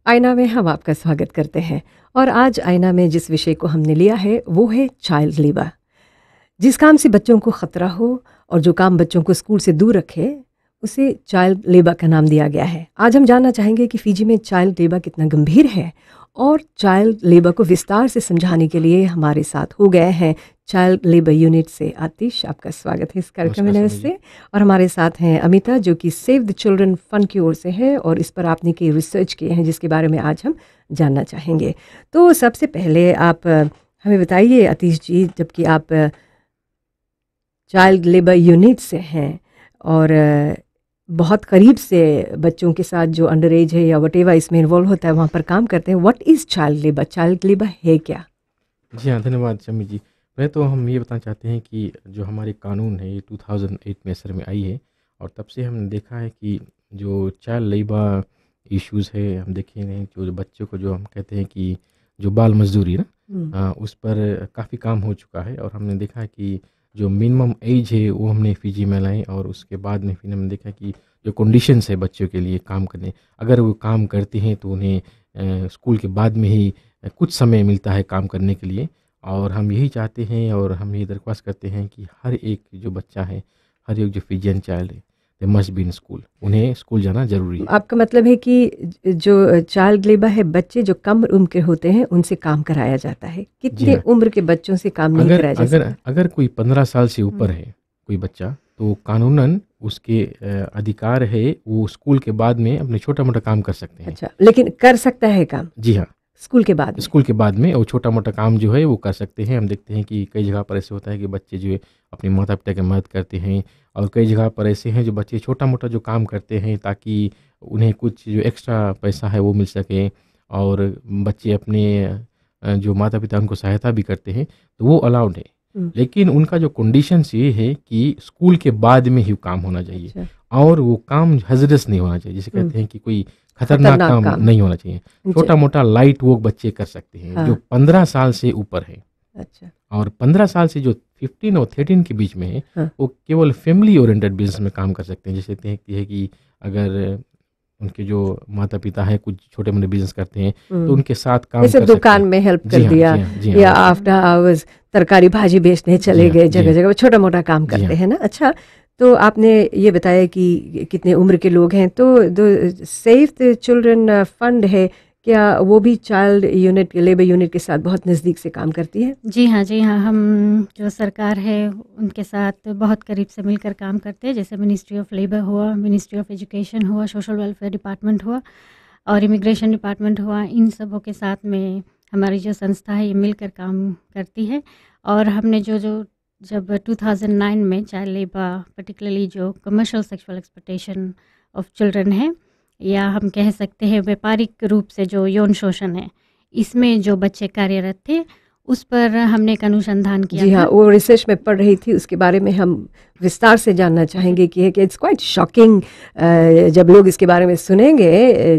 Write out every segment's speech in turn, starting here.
आईना में हम आपका स्वागत करते हैं और आज आईना में जिस विषय को हमने लिया है वो है चाइल्ड लेबर। जिस काम से बच्चों को ख़तरा हो और जो काम बच्चों को स्कूल से दूर रखे उसे चाइल्ड लेबर का नाम दिया गया है। आज हम जानना चाहेंगे कि फ़िजी में चाइल्ड लेबर कितना गंभीर है और चाइल्ड लेबर को विस्तार से समझाने के लिए हमारे साथ हो गए हैं चाइल्ड लेबर यूनिट से आतिश। आपका स्वागत है इस कार्यक्रम में से। और हमारे साथ हैं अमिता जो कि सेव द चिल्ड्रन फंड की ओर से है और इस पर आपने कई रिसर्च किए हैं जिसके बारे में आज हम जानना चाहेंगे। तो सबसे पहले आप हमें बताइए आतिश जी, जबकि आप चाइल्ड लेबर यूनिट से हैं और बहुत करीब से बच्चों के साथ जो अंडर एज है या वटेवर इसमें इन्वॉल्व होता है वहाँ पर काम करते हैं, what is child labour? Child labour है क्या? जी हाँ, धन्यवाद शमी जी। पहले तो हम ये बताना चाहते हैं कि जो हमारे कानून है ये 2008 में असर में आई है और तब से हमने देखा है कि जो चाइल्ड लेबर इश्यूज़ है हम देखे हैं, जो बच्चों को जो हम कहते हैं कि जो बाल मजदूरी ना उस पर काफ़ी काम हो चुका है। और हमने देखा है कि जो मिनिमम एज है वो हमने फ़िजी में लाए और उसके बाद में फिर हमने देखा कि जो कंडीशंस है बच्चों के लिए काम करने, अगर वो काम करते हैं तो उन्हें स्कूल के बाद में ही कुछ समय मिलता है काम करने के लिए। और हम यही चाहते हैं और हम ये दरख्वास्त करते हैं कि हर एक जो बच्चा है, हर एक जो फिजियन चाइल्ड है, they must be in school, उन्हें स्कूल जाना ज़रूरी है। आपका मतलब है कि जो चाइल्ड लेबर है, बच्चे जो कम उम्र के होते हैं उनसे काम कराया जाता है। कितने उम्र के बच्चों से काम नहीं कराया जा सकता? अगर कोई 15 साल से ऊपर है कोई बच्चा, तो कानूनन उसके अधिकार है वो स्कूल के बाद में अपने छोटा मोटा काम कर सकते हैं। अच्छा, लेकिन कर सकता है काम? जी हाँ, स्कूल के बाद में और छोटा मोटा काम जो है वो कर सकते हैं। हम देखते हैं कि कई जगह पर ऐसे होता है कि बच्चे जो है अपने माता पिता की मदद करते हैं और कई जगह पर ऐसे हैं जो बच्चे छोटा मोटा जो काम करते हैं ताकि उन्हें कुछ जो एक्स्ट्रा पैसा है वो मिल सके और बच्चे अपने जो माता पिता उनको सहायता भी करते हैं, तो वो अलाउड है। लेकिन उनका जो कंडीशंस ये है कि स्कूल के बाद में ही काम होना चाहिए और वो काम हजरस नहीं होना चाहिए, जिसे कहते हैं कि कोई खतरनाक काम नहीं होना चाहिए। छोटा मोटा लाइट वर्क बच्चे कर सकते हैं जो 15 साल से ऊपर है। अच्छा। और 15 साल से जो 15 और 13 के बीच में है वो केवल फैमिली ओरिएंटेड बिजनेस में काम कर सकते हैं। जैसे है कि अगर उनके जो माता पिता है कुछ छोटे मोटे बिजनेस करते हैं तो उनके साथ काम जैसे दुकान में हेल्प कर दिया या आफ्टर आवर्स तरकारी भाजी बेचने चले गए, जगह जगह छोटा मोटा काम करते हैं ना। अच्छा, तो आपने ये बताया कि कितने उम्र के लोग हैं, तो सेव द चिल्ड्रन फंड है, क्या वो भी चाइल्ड यूनिट लेबर यूनिट के साथ बहुत नज़दीक से काम करती है? जी हाँ, हम जो सरकार है उनके साथ बहुत करीब से मिलकर काम करते हैं। जैसे मिनिस्ट्री ऑफ लेबर हुआ, मिनिस्ट्री ऑफ एजुकेशन हुआ, सोशल वेलफेयर डिपार्टमेंट हुआ और इमिग्रेशन डिपार्टमेंट हुआ, इन सबों के साथ में हमारी जो संस्था है ये मिलकर काम करती है। और हमने जब 2009 में चाइल्ड लेबर पर्टिकुलरली जो commercial sexual exploitation of children है या हम कह सकते हैं व्यापारिक रूप से जो यौन शोषण है, इसमें जो बच्चे कार्यरत थे उस पर हमने एक अनुसंधान किया। जी हाँ, वो रिसर्च में पढ़ रही थी, उसके बारे में हम विस्तार से जानना चाहेंगे कि इट्स क्वाइट शॉकिंग जब लोग इसके बारे में सुनेंगे।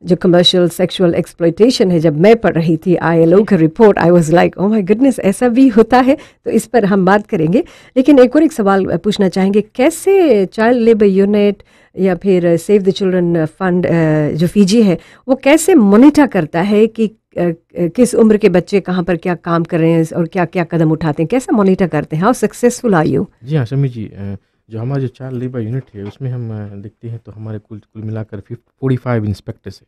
जो कमर्शियल सेक्सुअल एक्सप्लॉयटेशन है, जब मैं पढ़ रही थी ILO का report, I was like oh my goodness, ऐसा भी होता है। तो इस पर हम बात करेंगे, लेकिन एक सवाल पूछना चाहेंगे, कैसे चाइल्ड लेबर यूनिट या फिर सेव द चिल्ड्रन फंड जो फ़िजी है वो कैसे मॉनिटर करता है कि किस उम्र के बच्चे कहाँ पर क्या काम कर रहे हैं और क्या क्या कदम उठाते हैं, कैसे मॉनिटर करते हैं? How successful are you? जी हाँ शमी जी, जो हमारा जो चाइल्ड लेबर यूनिट है उसमें हम देखते हैं तो हमारे कुल मिलाकर 45 इंस्पेक्टर्स है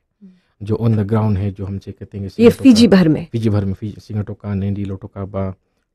जो ऑन द ग्राउंड है, जो हमसे कहते हैं ये फ़िजी भर में सिंगाटोका, नेंडी, लोटोकाबा,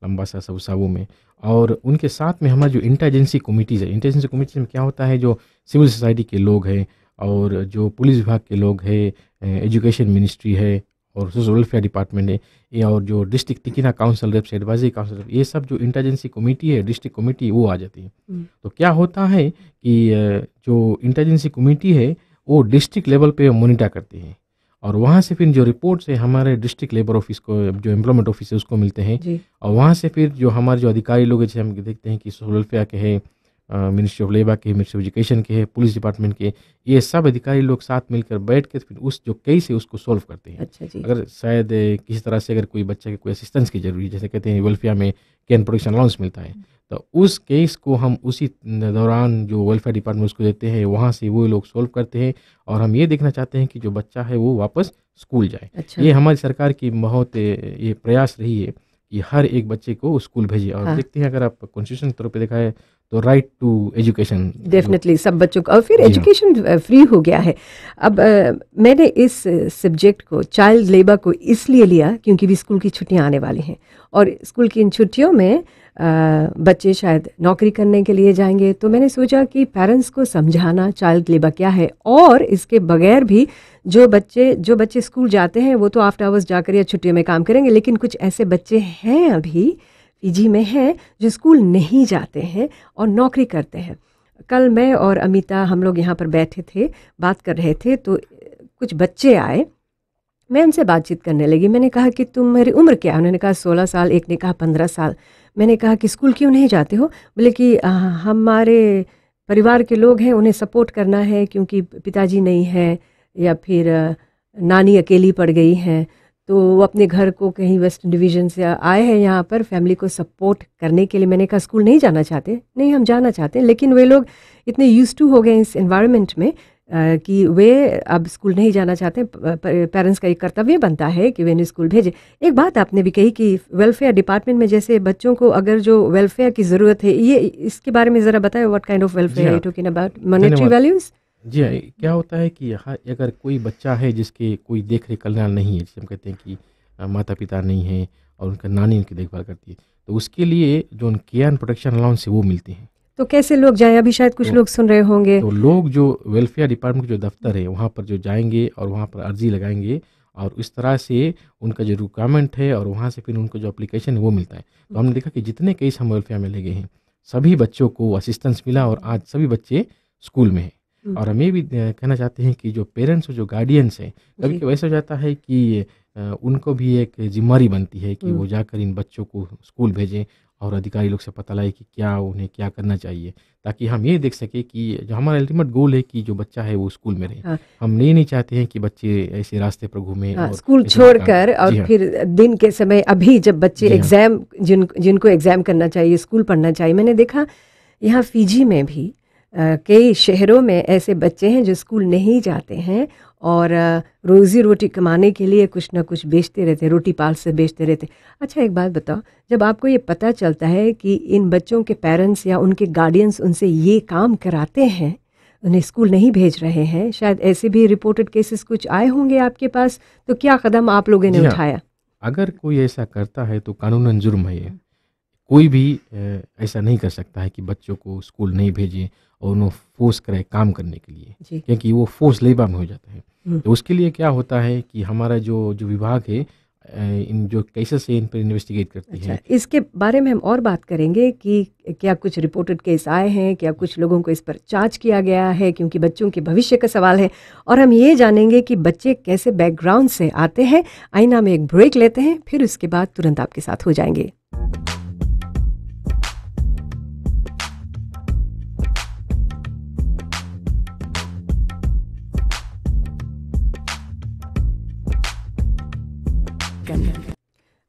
लंबासा, सबसावो में। और उनके साथ में हमारा जो इंटेलिजेंसी कमिटीज़ है, इंटेलिजेंसी कमिटीज़ में क्या होता है, जो सिविल सोसाइटी के लोग हैं और जो पुलिस विभाग के लोग हैं, एजुकेशन मिनिस्ट्री है और सोशल वेलफेयर डिपार्टमेंट है, ये और जो डिस्ट्रिक्ट तिकिना काउंसिल रेप्स, एडवाइजरी काउंसिल, ये सब जो इंटेलिजेंसी कमेटी है, डिस्ट्रिक्ट कमेटी, वो आ जाती है। तो क्या होता है कि जो इंटेलिजेंसी कमेटी है वो डिस्ट्रिक्ट लेवल पे मॉनिटर करती है और वहाँ से फिर जो रिपोर्ट्स है हमारे डिस्ट्रिक्ट लेबर ऑफिस को, जो एम्प्लॉयमेंट ऑफिस है उसको मिलते हैं और वहाँ से फिर जो हमारे जो अधिकारी लोग हैं, जैसे हम देखते हैं कि सोशल वेलफेयर के है, मिनिस्ट्री ऑफ लेबर के, मिनिस्ट्री ऑफ एजुकेशन के, पुलिस डिपार्टमेंट के, ये सब अधिकारी लोग साथ मिलकर बैठ के फिर उस जो केस है उसको सॉल्व करते हैं। अच्छा जी। अगर शायद किसी तरह से अगर कोई बच्चे के कोई असिस्टेंस की जरूरी, जैसे कहते हैं वेलफेयर में कैन प्रोटेक्शन अलाउंस मिलता है, तो उस केस को हम उसी दौरान जो वेलफेयर डिपार्टमेंट उसको देते हैं, वहाँ से वो लोग सॉल्व करते हैं। और हम ये देखना चाहते हैं कि जो बच्चा है वो वापस स्कूल जाए। अच्छा। ये हमारी सरकार की बहुत ये प्रयास रही है कि हर एक बच्चे को स्कूल भेजे। और हाँ। देखते हैं अगर आप कॉन्स्टिट्यूशन के तौर पे देखा है तो राइट टू एजुकेशन डेफिनेटली सब बच्चों को, और फिर जी हाँ। एजुकेशन फ्री हो गया है। अब मैंने इस सब्जेक्ट को, चाइल्ड लेबर को, इसलिए लिया क्योंकि भी स्कूल की छुट्टियां आने वाली हैं और स्कूल की इन छुट्टियों में बच्चे शायद नौकरी करने के लिए जाएंगे। तो मैंने सोचा कि पेरेंट्स को समझाना चाइल्ड लेबर क्या है, और इसके बगैर भी जो बच्चे स्कूल जाते हैं वो तो आफ्टर आवर्स जाकर या छुट्टियों में काम करेंगे, लेकिन कुछ ऐसे बच्चे हैं अभी पीजी में हैं जो स्कूल नहीं जाते हैं और नौकरी करते हैं। कल मैं और अमिता हम लोग यहाँ पर बैठे थे, बात कर रहे थे, तो कुछ बच्चे आए, मैं उनसे बातचीत करने लगी। मैंने कहा कि तुम्हारी उम्र क्या है? उन्होंने कहा 16 साल, एक ने कहा 15 साल। मैंने कहा कि स्कूल क्यों नहीं जाते हो? बोले कि हमारे परिवार के लोग हैं, उन्हें सपोर्ट करना है क्योंकि पिताजी नहीं है या फिर नानी अकेली पड़ गई हैं, तो वो अपने घर को कहीं वेस्टर्न डिवीज़न से आए हैं यहाँ पर फैमिली को सपोर्ट करने के लिए। मैंने कहा स्कूल नहीं जाना चाहते? नहीं, हम जाना चाहते हैं, लेकिन वे लोग इतने यूज्ड टू हो गए इस एनवायरनमेंट में कि वे अब स्कूल नहीं जाना चाहते। पेरेंट्स का एक कर्तव्य बनता है कि वे इन्हें स्कूल भेजें। एक बात आपने भी कही कि वेलफेयर डिपार्टमेंट में जैसे बच्चों को अगर जो वेलफेयर की ज़रूरत है, ये इसके बारे में ज़रा बताएं, what kind of welfare are you talking about? Monetary values? जी हाँ, क्या होता है कि यहाँ अगर कोई बच्चा है जिसके कोई देख रेख कल्याण नहीं है, जिसे हम कहते हैं कि माता पिता नहीं है और उनका नानी उनकी देखभाल करती है, तो उसके लिए जो केयर एंड प्रोटेक्शन अलाउंस है वो मिलती है। तो कैसे लोग जाएं? अभी शायद कुछ लोग सुन रहे होंगे। तो लोग जो वेलफेयर डिपार्टमेंट के जो दफ्तर है वहाँ पर जो जाएंगे और वहाँ पर अर्जी लगाएंगे और इस तरह से उनका जो रिक्वायरमेंट है और वहाँ से फिर उनको जो एप्लीकेशन है वो मिलता है। तो हमने देखा कि जितने केस हम वेलफेयर में ले गए हैं सभी बच्चों को असिस्टेंस मिला और आज सभी बच्चे स्कूल में हैं। और हम ये भी कहना चाहते हैं कि जो पेरेंट्स और जो गार्डियंस हैं, कभी कभी ऐसा हो जाता है कि उनको भी एक जिम्मेदारी बनती है कि वो जाकर इन बच्चों को स्कूल भेजें और अधिकारी लोग से पता लगाए कि क्या उन्हें क्या करना चाहिए, ताकि हम ये देख सके कि जो हमारा अल्टीमेट गोल है कि जो बच्चा है वो स्कूल में रहे। हाँ। हम ये नहीं चाहते हैं कि बच्चे ऐसे रास्ते पर घूमें। हाँ, और स्कूल छोड़कर और फिर दिन के समय अभी जब बच्चे एग्ज़ाम जिनको एग्ज़ाम करना चाहिए, स्कूल पढ़ना चाहिए। मैंने देखा यहाँ फिजी में भी कई शहरों में ऐसे बच्चे हैं जो स्कूल नहीं जाते हैं और रोज़ी रोटी कमाने के लिए कुछ ना कुछ बेचते रहते, रोटी पाल से बेचते रहते। अच्छा एक बात बताओ, जब आपको ये पता चलता है कि इन बच्चों के पेरेंट्स या उनके गार्डियंस उनसे ये काम कराते हैं, उन्हें स्कूल नहीं भेज रहे हैं, शायद ऐसे भी रिपोर्टेड केसेस कुछ आए होंगे आपके पास, तो क्या कदम आप लोगों ने उठाया? अगर कोई ऐसा करता है तो कानूनन जुर्म है। कोई भी ऐसा नहीं कर सकता है कि बच्चों को स्कूल नहीं भेजे और उन्हें फोर्स करे काम करने के लिए, क्योंकि वो फोर्स लेबर में हो जाता है। तो उसके लिए क्या होता है कि हमारा जो विभाग है इन जो केसेस है इन पर इन्वेस्टिगेट करती है। इसके बारे में हम और बात करेंगे कि क्या कुछ रिपोर्टेड केस आए हैं, क्या कुछ लोगों को इस पर चार्ज किया गया है, क्योंकि बच्चों के भविष्य का सवाल है। और हम ये जानेंगे कि बच्चे कैसे बैकग्राउंड से आते हैं। आईना में एक ब्रेक लेते हैं, फिर उसके बाद तुरंत आपके साथ हो जाएंगे।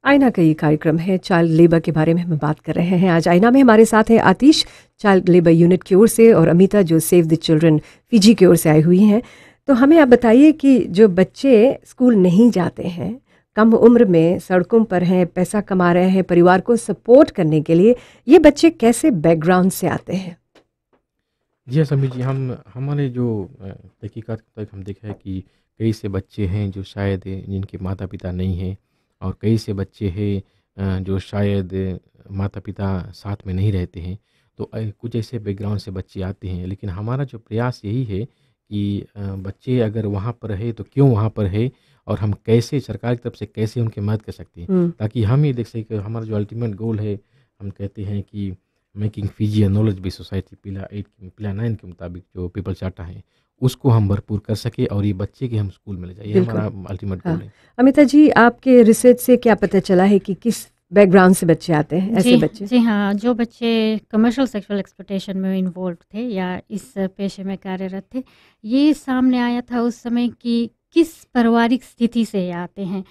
आईना का ये कार्यक्रम है, चाइल्ड लेबर के बारे में हम बात कर रहे हैं। आज आईना में हमारे साथ है आतिश, चाइल्ड लेबर यूनिट की ओर से, और अमिता जो सेव द चिल्ड्रन फिजी की ओर से आई हुई हैं। तो हमें आप बताइए कि जो बच्चे स्कूल नहीं जाते हैं, कम उम्र में सड़कों पर हैं, पैसा कमा रहे हैं परिवार को सपोर्ट करने के लिए, ये बच्चे कैसे बैकग्राउंड से आते हैं? जी समी जी, हमारे जो तहकीकात तक हम देखा है कि कई से बच्चे हैं जो शायद जिनके माता पिता नहीं हैं, और कई से बच्चे हैं जो शायद माता पिता साथ में नहीं रहते हैं। तो कुछ ऐसे बैकग्राउंड से बच्चे आते हैं, लेकिन हमारा जो प्रयास यही है कि बच्चे अगर वहाँ पर है तो क्यों वहाँ पर है, और हम कैसे सरकार की तरफ से कैसे उनकी मदद कर सकते हैं, ताकि हम ये देख सकें कि हमारा जो अल्टीमेट गोल है, हम कहते हैं कि making Fiji knowledge based society पिला 9 के मुताबिक जो पीपल चार्टर है उसको हम भरपूर कर सके और ये बच्चे के हम स्कूल में ले जाइए, हमारा अल्टीमेट गोल है। अमिता जी, आपके रिसर्च से क्या पता चला है कि किस बैकग्राउंड से बच्चे आते हैं, ऐसे बच्चे? जी हाँ, जो बच्चे कमर्शियल सेक्सुअल एक्सप्लॉयटेशन में इन्वॉल्व थे या इस पेशे में कार्यरत थे, ये सामने आया था उस समय कि किस पारिवारिक स्थिति से आते हैं।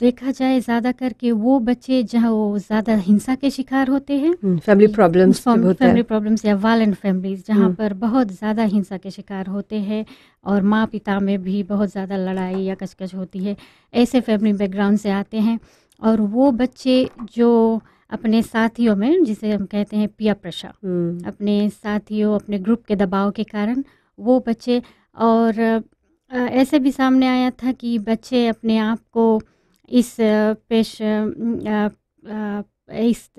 देखा जाए ज़्यादा करके वो बच्चे जहाँ वो ज़्यादा हिंसा के शिकार होते हैं, फैमिली प्रॉब्लम्स फैमिली प्रॉब्लम्स या वायलेंट फैमिलीज जहाँ पर बहुत ज़्यादा हिंसा के शिकार होते हैं और माँ पिता में भी बहुत ज़्यादा लड़ाई या कचकच होती है, ऐसे फैमिली बैकग्राउंड से आते हैं। और वो बच्चे जो अपने साथियों में, जिसे हम कहते हैं पियर प्रेशर, अपने साथियों अपने ग्रुप के दबाव के कारण वो बच्चे, और ऐसे भी सामने आया था कि बच्चे अपने आप को इस इस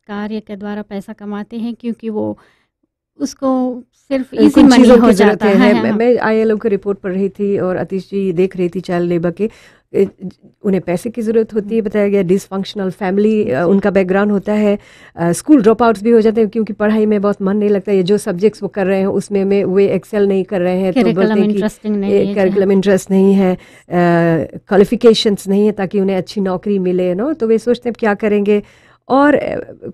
कार्य के द्वारा पैसा कमाते हैं क्योंकि वो उसको सिर्फ इसी मनी हो जाता है। मैं ILO की रिपोर्ट पढ़ रही थी और आतिश जी देख रही थी चाइल्ड लेबर के, उन्हें पैसे की ज़रूरत होती है, बताया गया डिसफंक्शनल फैमिली उनका बैकग्राउंड होता है, स्कूल ड्रॉप आउट्स भी हो जाते हैं क्योंकि पढ़ाई में बहुत मन नहीं लगता, ये जो सब्जेक्ट्स वो कर रहे हैं उसमें वे एक्सेल नहीं कर रहे हैं, तो बोलते हैं कि करिकुलम इंटरेस्ट नहीं है, क्वालिफिकेशंस नहीं है ताकि उन्हें अच्छी नौकरी मिले, तो वे सोचते हैं क्या करेंगे। और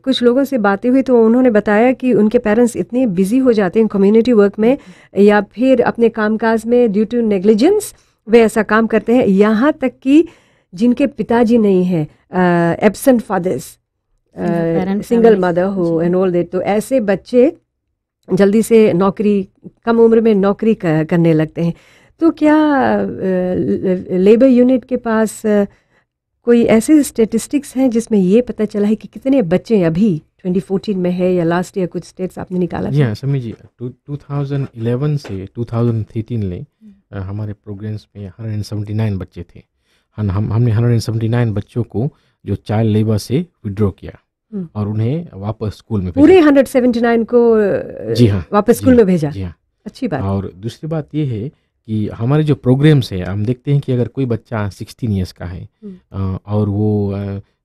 कुछ लोगों से बातें हुई तो उन्होंने बताया कि उनके पेरेंट्स इतने बिजी हो जाते हैं कम्युनिटी वर्क में या फिर अपने कामकाज में, ड्यू टू नेग्लिजेंस वे ऐसा काम करते हैं, यहाँ तक कि जिनके पिताजी नहीं हैं, एब्सेंट फादर्स, सिंगल मदर हो एंड ऑल दैट, तो ऐसे बच्चे जल्दी से नौकरी, कम उम्र में नौकरी करने लगते हैं। तो क्या लेबर यूनिट के पास कोई ऐसे स्टेटिस्टिक्स हैं जिसमें ये पता चला है कि कितने बच्चे अभी 2014 में है या लास्ट ईयर कुछ स्टेट्स आपने निकाला? जी हाँ समी जी, 2011 से 2013 ले हमारे प्रोग्राम्स में 179 बच्चे थे। हमने 179 बच्चों को जो चाइल्ड लेबर से विड्रॉ किया और उन्हें वापस स्कूल में भेजा। पूरे 179 को जी हाँ वापस स्कूल में भेजा? जी हाँ, अच्छी बात। और दूसरी बात ये है कि हमारे जो प्रोग्राम्स है, हम देखते हैं कि अगर कोई बच्चा 16 ईयर्स का है और वो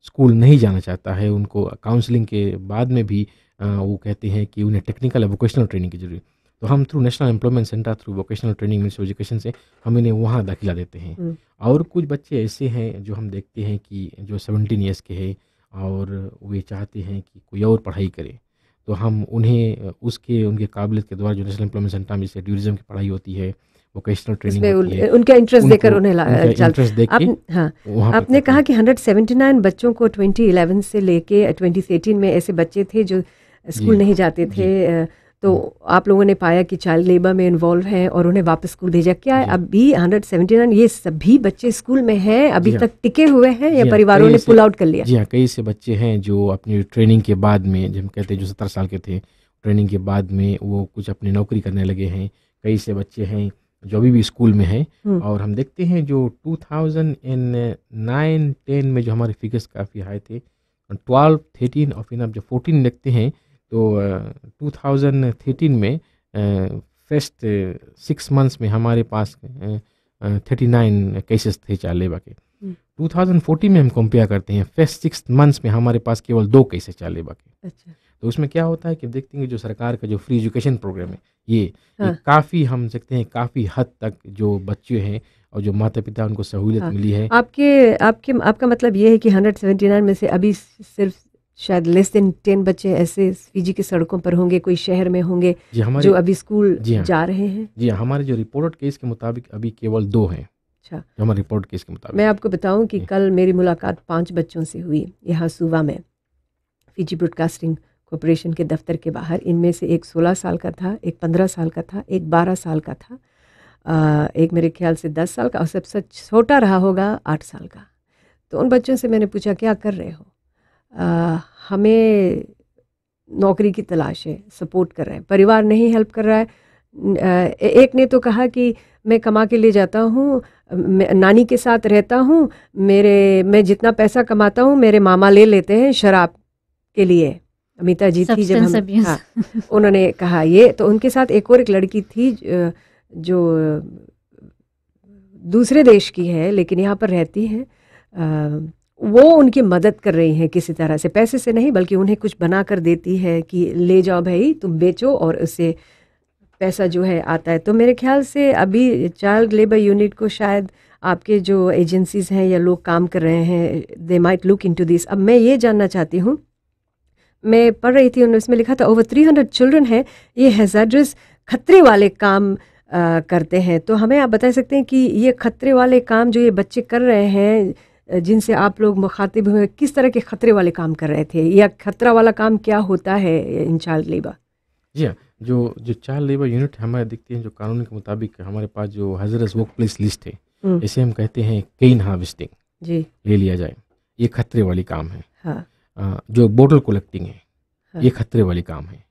स्कूल नहीं जाना चाहता है, उनको काउंसलिंग के बाद में भी वो कहते हैं कि उन्हें टेक्निकल या वोकेशनल ट्रेनिंग की जरूरत, तो हम through national employment centre, through vocational training ministry of education से हम इन्हें वहाँ दाखिला देते हैं। और कुछ बच्चे ऐसे हैं जो हम देखते हैं कि जो 17 ईयर्स के हैं और वे चाहते हैं कि कोई और पढ़ाई करे, तो हम उन्हें उनके काबिलियत के द्वारा जो नेशनल एम्प्लॉयमेंट सेंटर में जैसे टूरिज्म की पढ़ाई होती है, वोकेशनल ट्रेनिंग होती है, उनका इंटरेस्ट देकर उन्हें इंटरेस्ट देके हाँ, आपने कहा कि 179 बच्चों को 2011 से लेके 2013 में ऐसे बच्चे थे जो स्कूल नहीं जाते थे, तो आप लोगों ने पाया कि चाइल्ड लेबर में इन्वॉल्व हैं और उन्हें वापस स्कूल भेजा। क्या अभी 179 ये सभी बच्चे स्कूल में हैं, अभी तक टिके हुए हैं या परिवारों ने पुल आउट कर लिया? जी हाँ, कई से बच्चे हैं जो अपनी ट्रेनिंग के बाद में, जब कहते हैं जो 17 साल के थे, ट्रेनिंग के बाद में वो कुछ अपनी नौकरी करने लगे हैं। कई से बच्चे हैं जो अभी भी स्कूल में हैं। और हम देखते हैं जो 2009-10 में जो हमारे फिगर्स काफ़ी हाई थे, 12, 13 और फिर अब जो 14 देखते हैं तो 2013 में फर्स्ट 6 मंथ्स में हमारे पास 39 केसेस थे चाइल्ड लेबर के। 2014 में हम कंपेयर करते हैं, फर्स्ट 6 मंथ्स में हमारे पास केवल 2 केसेस चाइल्ड लेबर के। अच्छा। तो उसमें क्या होता है कि देखते हैं जो सरकार का जो फ्री एजुकेशन प्रोग्राम है ये काफ़ी, हम सकते हैं काफ़ी हद तक जो बच्चे हैं और जो माता पिता उनको सहूलियत मिली है। आपका मतलब ये है कि 179 में से अभी सिर्फ शायद लेस देन 10 बच्चे ऐसे फीजी की सड़कों पर होंगे, कोई शहर में होंगे जो अभी स्कूल जा रहे हैं? जी हाँ, हमारे जो रिपोर्टेड केस के मुताबिक अभी केवल 2 हैं। अच्छा, जो हमारे रिपोर्ट केस के मुताबिक। मैं आपको बताऊं कि कल मेरी मुलाकात 5 बच्चों से हुई यहाँ सूबा में, फीजी ब्रॉडकास्टिंग कॉरपोरेशन के दफ्तर के बाहर। इनमें से एक 16 साल का था, एक 15 साल का था, एक 12 साल का था, एक मेरे ख्याल से 10 साल का और सबसे छोटा रहा होगा 8 साल का। तो उन बच्चों से मैंने पूछा क्या कर रहे हो? हमें नौकरी की तलाश है, सपोर्ट कर रहे हैं, परिवार नहीं हेल्प कर रहा है। एक ने तो कहा कि मैं कमा के ले जाता हूँ, नानी के साथ रहता हूँ, मैं जितना पैसा कमाता हूँ मेरे मामा ले लेते हैं शराब के लिए। अमिता जी थी जब हम, उन्होंने कहा ये। तो उनके साथ एक लड़की थी जो दूसरे देश की है लेकिन यहाँ पर रहती है। वो उनकी मदद कर रही हैं किसी तरह से, पैसे से नहीं बल्कि उन्हें कुछ बना कर देती है कि ले जाओ भाई तुम बेचो और उससे पैसा जो है आता है। तो मेरे ख्याल से अभी चाइल्ड लेबर यूनिट को शायद आपके जो एजेंसीज हैं या लोग काम कर रहे हैं, they might look into this. अब मैं ये जानना चाहती हूँ, मैं पढ़ रही थी, उन्होंने इसमें लिखा था ओवर 300 चिल्ड्रन हैं ये हैजार्डस खतरे वाले काम करते हैं। तो हमें आप बता सकते हैं कि ये खतरे वाले काम जो ये बच्चे कर रहे हैं, जिनसे आप लोग मुखातिब हुए, किस तरह के खतरे वाले काम कर रहे थे, या खतरा वाला काम क्या होता है इन चाइल्ड लेबर? जी हाँ, जो जो चाइल्ड लेबर यूनिट हमारे दिखते हैं, जो कानून के मुताबिक हमारे पास जो हैजरस वर्क प्लेस लिस्ट है, इसे हम कहते हैं केन हार्वेस्टिंग जी ले लिया जाए, ये खतरे वाली काम है। हाँ, जो बोतल कलेक्टिंग है, हाँ। ये खतरे वाली काम है।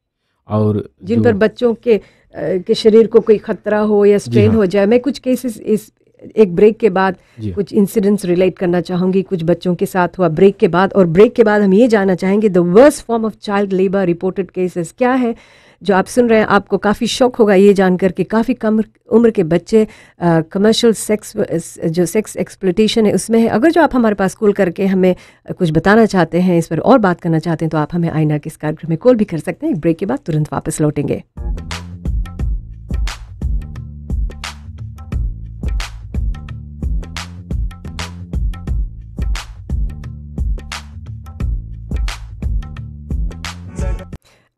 और जिन पर बच्चों के शरीर को कोई खतरा हो या स्ट्रेन हाँ। हो जाए। मैं कुछ केसेस इस एक ब्रेक के बाद जी कुछ इंसिडेंट्स रिलेट करना चाहूँगी, कुछ बच्चों के साथ हुआ ब्रेक के बाद। और ब्रेक के बाद हम ये जानना चाहेंगे the worst form of child labour reported cases क्या है जो आप सुन रहे हैं। आपको काफ़ी शौक होगा ये जानकर कि काफ़ी कम उम्र के बच्चे कमर्शियल सेक्स, जो सेक्स एक्सप्लॉयटेशन है उसमें है। अगर जो आप हमारे पास कॉल करके हमें कुछ बताना चाहते हैं, इस पर और बात करना चाहते हैं, तो आप हमें आईना के इस कार्यक्रम में कॉल भी कर सकते हैं। एक ब्रेक के बाद तुरंत वापस लौटेंगे।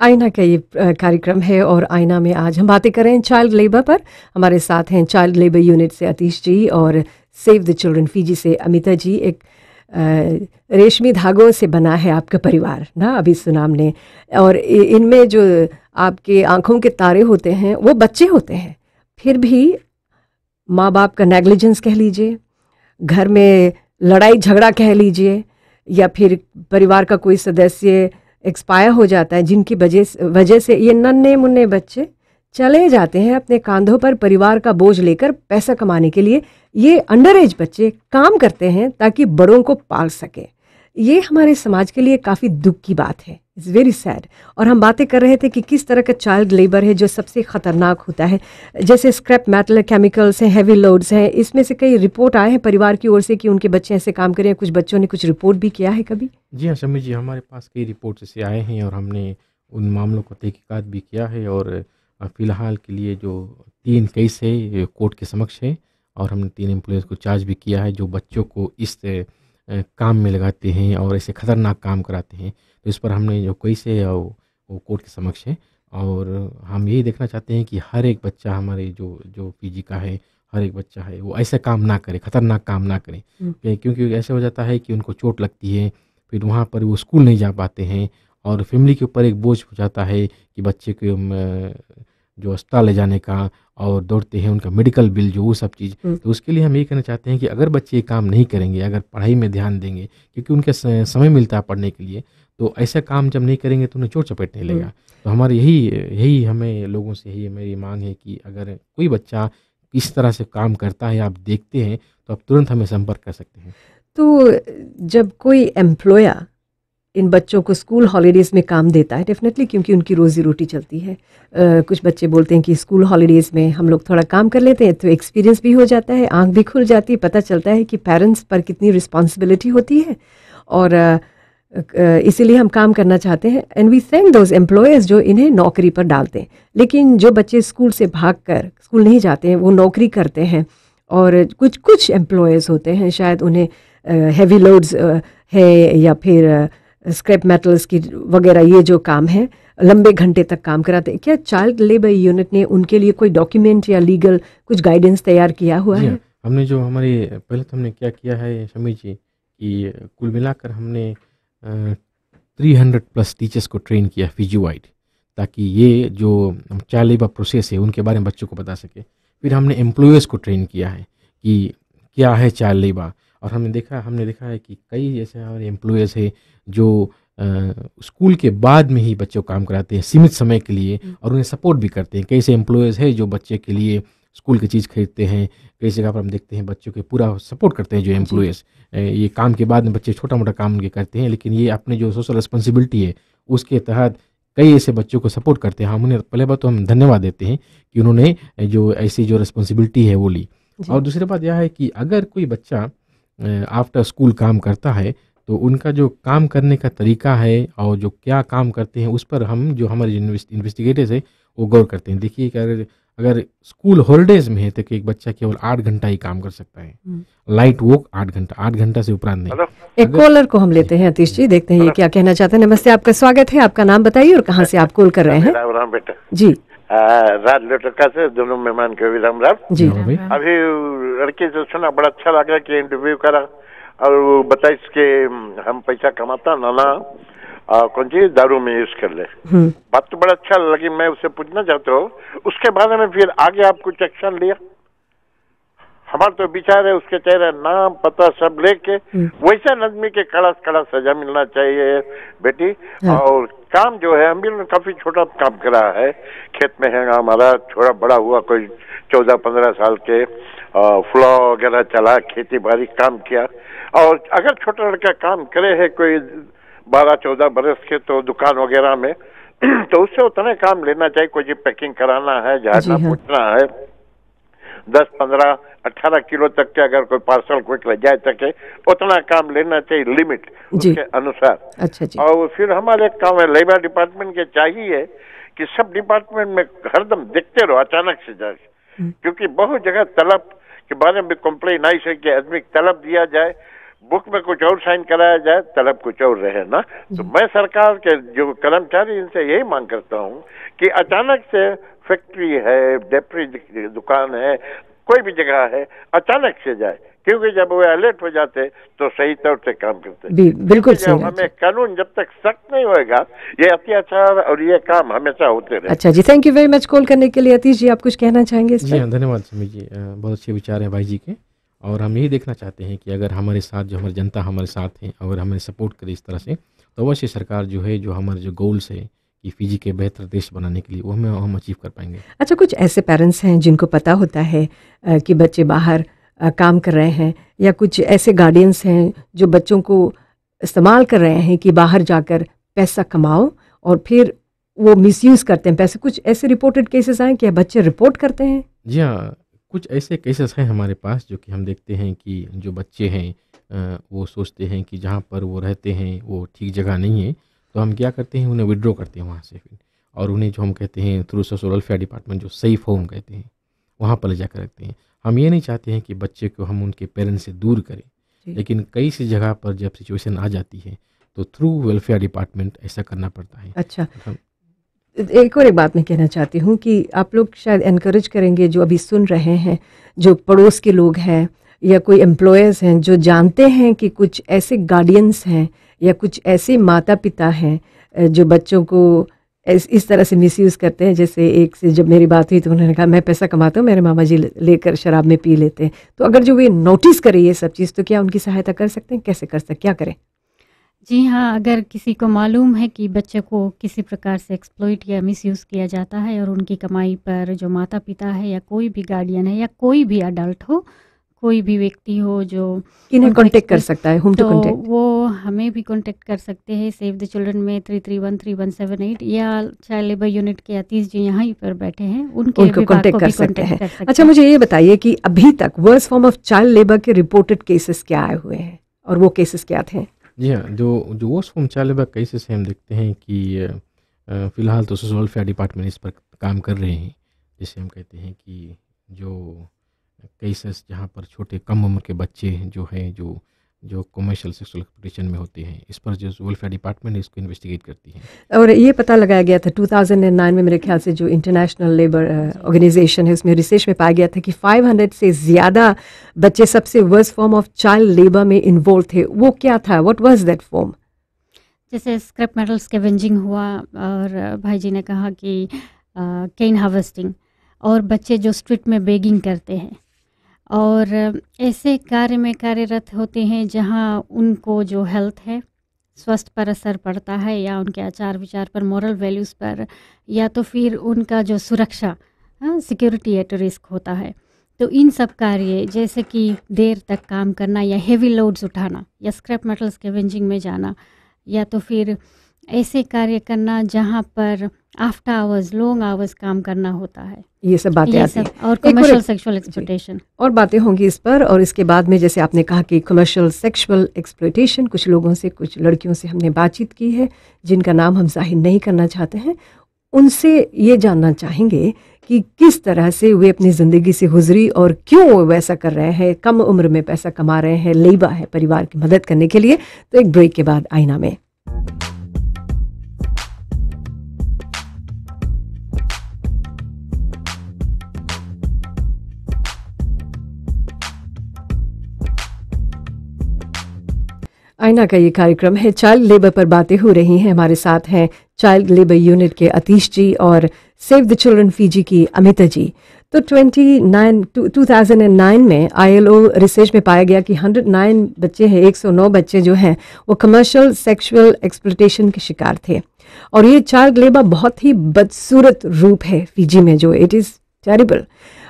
आईना का ये कार्यक्रम है और आईना में आज हम बातें कर रहे हैं चाइल्ड लेबर पर। हमारे साथ हैं चाइल्ड लेबर यूनिट से अतीश जी और सेव द चिल्ड्रन फीजी से अमिता जी। एक रेशमी धागों से बना है आपका परिवार ना, अभी सुना हमने। और इनमें जो आपके आंखों के तारे होते हैं वो बच्चे होते हैं, फिर भी माँ बाप का नेग्लिजेंस कह लीजिए, घर में लड़ाई झगड़ा कह लीजिए, या फिर परिवार का कोई सदस्य एक्सपायर हो जाता है, जिनकी वजह से ये नन्हे मुन्ने बच्चे चले जाते हैं अपने कांधों पर परिवार का बोझ लेकर पैसा कमाने के लिए। ये अंडर एज बच्चे काम करते हैं ताकि बड़ों को पाल सके। ये हमारे समाज के लिए काफ़ी दुख की बात है, इट्स वेरी सैड। और हम बातें कर रहे थे कि किस तरह का चाइल्ड लेबर है जो सबसे ख़तरनाक होता है। जैसे स्क्रैप मेटल, केमिकल्स हैं, हैवी लोड्स हैं, इसमें से कई रिपोर्ट आए हैं परिवार की ओर से कि उनके बच्चे ऐसे काम करें। कुछ बच्चों ने कुछ रिपोर्ट भी किया है कभी? जी हाँ शमी जी, हमारे पास कई रिपोर्ट ऐसे आए हैं और हमने उन मामलों को तहकीकात भी किया है। और फ़िलहाल के लिए जो 3 केस है कोर्ट के समक्ष है, और हमने 3 एम्प्लॉयज़ को चार्ज भी किया है जो बच्चों को इस काम में लगाते हैं और ऐसे ख़तरनाक काम कराते हैं। तो इस पर हमने जो केस है वो कोर्ट के समक्ष है। और हम यही देखना चाहते हैं कि हर एक बच्चा हमारे जो पीजी का है, हर एक बच्चा है वो ऐसा काम ना करे, ख़तरनाक काम ना करे। क्योंकि ऐसे हो जाता है कि उनको चोट लगती है, फिर वहाँ पर वो स्कूल नहीं जा पाते हैं, और फैमिली के ऊपर एक बोझ हो जाता है कि बच्चे को जो अस्पताल ले जाने का, और दौड़ते हैं उनका मेडिकल बिल जो, वो सब चीज़। तो उसके लिए हम ये कहना चाहते हैं कि अगर बच्चे ये काम नहीं करेंगे, अगर पढ़ाई में ध्यान देंगे, क्योंकि उनके समय मिलता है पढ़ने के लिए, तो ऐसा काम जब नहीं करेंगे तो उन्हें चोट चपेट नहीं लेगा। तो हमारे यही हमें लोगों से यही मेरी मांग है कि अगर कोई बच्चा इस तरह से काम करता है, आप देखते हैं, तो आप तुरंत हमें संपर्क कर सकते हैं। तो जब कोई एम्प्लॉयर इन बच्चों को स्कूल हॉलीडेज़ में काम देता है, डेफिनेटली क्योंकि उनकी रोज़ी रोटी चलती है, कुछ बच्चे बोलते हैं कि स्कूल हॉलीडेज़ में हम लोग थोड़ा काम कर लेते हैं तो एक्सपीरियंस भी हो जाता है, आंख भी खुल जाती है, पता चलता है कि पेरेंट्स पर कितनी रिस्पॉन्सिबिलिटी होती है, और इसीलिए हम काम करना चाहते हैं। And we thank those employers जो इन्हें नौकरी पर डालते हैं। लेकिन जो बच्चे स्कूल से भागकर स्कूल नहीं जाते हैं, वो नौकरी करते हैं, और कुछ एम्प्लॉयर्स होते हैं शायद उन्हें हैवी लोड्स है या फिर स्क्रैप मेटल्स की वगैरह, ये जो काम है लंबे घंटे तक काम कराते हैं। क्या चाइल्ड लेबर यूनिट ने उनके लिए कोई डॉक्यूमेंट या लीगल कुछ गाइडेंस तैयार किया हुआ है? हमने जो पहले तो हमने क्या किया है शमी जी, कि कुल मिलाकर हमने 300+ टीचर्स को ट्रेन किया फीजी वाइड, ताकि ये जो चाइल्ड लेबर प्रोसेस है उनके बारे में बच्चों को बता सके। फिर हमने एम्प्लॉयर्स को ट्रेन किया है कि क्या है चाइल्ड लेबर, और हमने देखा है कि कई ऐसे हमारे एम्प्लॉयर्स है जो स्कूल के बाद में ही बच्चों को काम कराते हैं सीमित समय के लिए, और उन्हें सपोर्ट भी करते हैं। कई ऐसे एम्प्लॉयर्स है जो बच्चे के लिए स्कूल की चीज़ खरीदते हैं, कई जगह पर हम देखते हैं बच्चों के पूरा सपोर्ट करते हैं जो एम्प्लॉयर्स। ये काम के बाद में बच्चे छोटा मोटा काम उनके करते हैं, लेकिन ये अपने जो सोशल रिस्पॉन्सिबिलिटी है उसके तहत कई ऐसे बच्चों को सपोर्ट करते हैं। हम उन्हें पहले बात तो हम धन्यवाद देते हैं कि उन्होंने जो ऐसी जो रिस्पॉन्सिबिलिटी है वो ली। और दूसरी बात यह है कि अगर कोई बच्चा आफ्टर स्कूल काम करता है, तो उनका जो काम करने का तरीका है और जो क्या काम करते हैं उस पर हम जो हमारे इन्वेस्टिगेटर्स है वो गौर करते हैं। देखिए कि अगर स्कूल हॉलीडेज में है तो कि एक बच्चा केवल 8 घंटा ही काम कर सकता है, लाइट वर्क 8 घंटा से उपरांत नहीं। एक कॉलर को हम लेते हैं अतीश जी, देखते हैं ये क्या कहना चाहते हैं। नमस्ते, आपका स्वागत है, आपका नाम बताइए और कहाँ से आप कॉल कर रहे हैं? राम बेटा जी राज लोटका से, दोनों मेहमान के भी राम राम। जी भाई अभी लड़के से सुना, बड़ा अच्छा लगा कि इंटरव्यू करा और वो बताइए कि हम पैसा कमाता नाना कौन सी दारू में यूज कर ले। बात तो बड़ा अच्छा लगी, मैं उससे पूछना चाहता हूँ उसके बारे में फिर आगे आप कुछ एक्शन लिया? हमारा तो विचार है उसके चेहरे नाम पता सब लेके वैसा आदमी के कड़ा सजा मिलना चाहिए बेटी। और काम जो है हम भी काफी छोटा काम करा है, खेत में है हमारा, छोटा बड़ा हुआ कोई 14-15 साल के, फ्लो वगैरह चला, खेती बाड़ी काम किया। और अगर छोटा लड़का काम करे है कोई 12-14 बरस के, तो दुकान वगैरह में तो उससे उतना काम लेना चाहिए। कोई पैकिंग कराना है, झाड़ना पूछना है, 10-15-18 किलो तक के अगर कोई पार्सल कोई ले जाए सके उतना काम लेना चाहिए, लिमिट उसके अनुसार। अच्छा जी। और फिर हमारे काम है लेबर डिपार्टमेंट के चाहिए कि सब डिपार्टमेंट में हरदम देखते रहो अचानक से जाके, क्योंकि बहुत जगह तलब के बारे में कंप्लेन आई है कि आदमी तलब दिया जाए, बुक में कुछ और साइन कराया जाए, तलब कुछ और रहे ना। तो मैं सरकार के जो कर्मचारी इनसे यही मांग करता हूँ कि अचानक से फैक्ट्री है, डेपरी दुकान है, कोई भी जगह है, अचानक से जाए, क्योंकि जब वो अलर्ट हो जाते तो सही तौर से काम करते। बिल्कुल सही। हमें कानून जब तक सख्त नहीं होएगा ये अत्याचार और ये काम हमेशा होते रहे। अच्छा जी, thank you very much call करने के लिए। अतीश जी, आप कुछ कहना चाहेंगे इस पर? जी हाँ, धन्यवाद समीर जी, बहुत अच्छे विचार हैं भाई जी के। और हम यही देखना चाहते हैं कि अगर हमारे साथ जो हमारी जनता हमारे साथ है, अगर हमें सपोर्ट करे इस तरह से, तो अवश्य सरकार जो है, जो हमारे जो गोल्स है कि फिजी के बेहतर देश बनाने के लिए, वो हम अचीव कर पाएंगे। अच्छा, कुछ ऐसे पेरेंट्स हैं जिनको पता होता है कि बच्चे बाहर काम कर रहे हैं, या कुछ ऐसे गार्डियंस हैं जो बच्चों को इस्तेमाल कर रहे हैं कि बाहर जाकर पैसा कमाओ और फिर वो मिसयूज़ करते हैं पैसे? कुछ ऐसे रिपोर्टेड केसेस आए कि बच्चे रिपोर्ट करते हैं? जी हाँ, कुछ ऐसे केसेस हैं हमारे पास जो कि हम देखते हैं कि जो बच्चे हैं वो सोचते हैं कि जहाँ पर वो रहते हैं वो ठीक जगह नहीं है, तो हम क्या करते हैं, उन्हें विड्रॉ करते हैं वहाँ से फिर, और उन्हें जो हम कहते हैं थ्रू सोशल वेलफेयर डिपार्टमेंट, जो सेफ होम कहते हैं, वहाँ पर ले जाकर रखते हैं। हम ये नहीं चाहते हैं कि बच्चे को हम उनके पेरेंट्स से दूर करें, लेकिन कई सी जगह पर जब सिचुएशन आ जाती है तो थ्रू वेलफेयर डिपार्टमेंट ऐसा करना पड़ता है। अच्छा, एक और एक बात मैं कहना चाहती हूँ कि आप लोग शायद एनकरेज करेंगे, जो अभी सुन रहे हैं, जो पड़ोस के लोग हैं या कोई एम्प्लॉयर्स हैं जो जानते हैं कि कुछ ऐसे गार्डियंस हैं या कुछ ऐसे माता पिता हैं जो बच्चों को इस तरह से मिसयूज़ करते हैं। जैसे एक से जब मेरी बात हुई तो उन्होंने कहा मैं पैसा कमाता हूँ, मेरे मामा जी लेकर शराब में पी लेते हैं। तो अगर जो वे नोटिस करें ये सब चीज़, तो क्या उनकी सहायता कर सकते हैं? कैसे कर सकते, क्या करें? जी हाँ, अगर किसी को मालूम है कि बच्चे को किसी प्रकार से एक्सप्लॉइट या मिसयूज़ किया जाता है और उनकी कमाई पर जो माता पिता है या कोई भी गार्डियन है या कोई भी अडल्ट हो, कोई भी व्यक्ति हो जो किन्हें कांटेक्ट कर सकता है, तो वो हमें भी कांटेक्ट कर सकते हैं सेव द चिल्ड्रन में 3313-178, या चाइल्ड लेबर यूनिट के अतीश जी यहाँ पर बैठे हैं, उनको कांटेक्ट कर सकते हैं। अच्छा, मुझे ये बताइए कि अभी तक worst form of child labour के रिपोर्टेड केसेस क्या आए हुए हैं और वो केसेस क्या थे? जी हाँ, जो worst form child labour cases हम देखते हैं कि फ़िलहाल तो सोशल वेलफेयर डिपार्टमेंट इस पर काम कर रहे हैं। जैसे हम कहते हैं कि जो केसेस जहाँ पर छोटे कम उम्र के बच्चे जो हैं जो कमर्शियल सेक्सुअल एक्सप्लॉयटेशन में होते हैं, इस पर जो वेलफेयर डिपार्टमेंट है इसको इन्वेस्टिगेट करती है। और ये पता लगाया गया था 2009 में, मेरे ख्याल से जो इंटरनेशनल लेबर ऑर्गेनाइजेशन है उसमें रिसर्च में पाया गया था कि 500 से ज़्यादा बच्चे सबसे worst form of child labour में इन्वॉल्व थे। वो क्या था, व्हाट वाज दैट फॉर्म? जैसे स्क्रैप मेटल स्कैवेंजिंग हुआ, और भाई जी ने कहा कि केन हार्वेस्टिंग, और बच्चे जो स्ट्रीट में बेगिंग करते हैं और ऐसे कार्य में कार्यरत होते हैं जहां उनको जो हेल्थ है, स्वास्थ्य पर असर पड़ता है, या उनके आचार विचार पर, मॉरल वैल्यूज़ पर, या तो फिर उनका जो सुरक्षा, सिक्योरिटी एट रिस्क होता है। तो इन सब कार्य जैसे कि देर तक काम करना या हेवी लोड्स उठाना या स्क्रैप मेटल स्कैवेंजिंग में जाना, या तो फिर ऐसे कार्य करना जहाँ पर आफ्टर आवर्स, लॉन्ग आवर्स काम करना होता है, ये सब बातें आती हैं। और कमर्शियल सेक्सुअल एक्सप्लॉयटेशन और बातें होंगी इस पर। और इसके बाद में जैसे आपने कहा कि कमर्शियल सेक्सुअल एक्सप्लॉयटेशन, कुछ लोगों से, कुछ लड़कियों से हमने बातचीत की है जिनका नाम हम जाहिर नहीं करना चाहते हैं। उनसे ये जानना चाहेंगे कि किस तरह से वे अपनी ज़िंदगी से गुजरी और क्यों वो वैसा कर रहे हैं, कम उम्र में पैसा कमा रहे हैं, लेबा है परिवार की मदद करने के लिए। तो एक ब्रेक के बाद आईना में। आईना का ये कार्यक्रम है, चाइल्ड लेबर पर बातें हो रही हैं। हमारे साथ हैं चाइल्ड लेबर यूनिट के अतीश जी और सेव द चिल्ड्रन फीजी की अमिता जी। तो 2009 में ILO रिसर्च में पाया गया कि 109 बच्चे हैं, 109 बच्चे जो हैं वो कमर्शियल सेक्सुअल एक्सप्लॉयटेशन के शिकार थे। और ये चाइल्ड लेबर बहुत ही बदसूरत रूप है फीजी में, जो इट इज़ टेरिबल।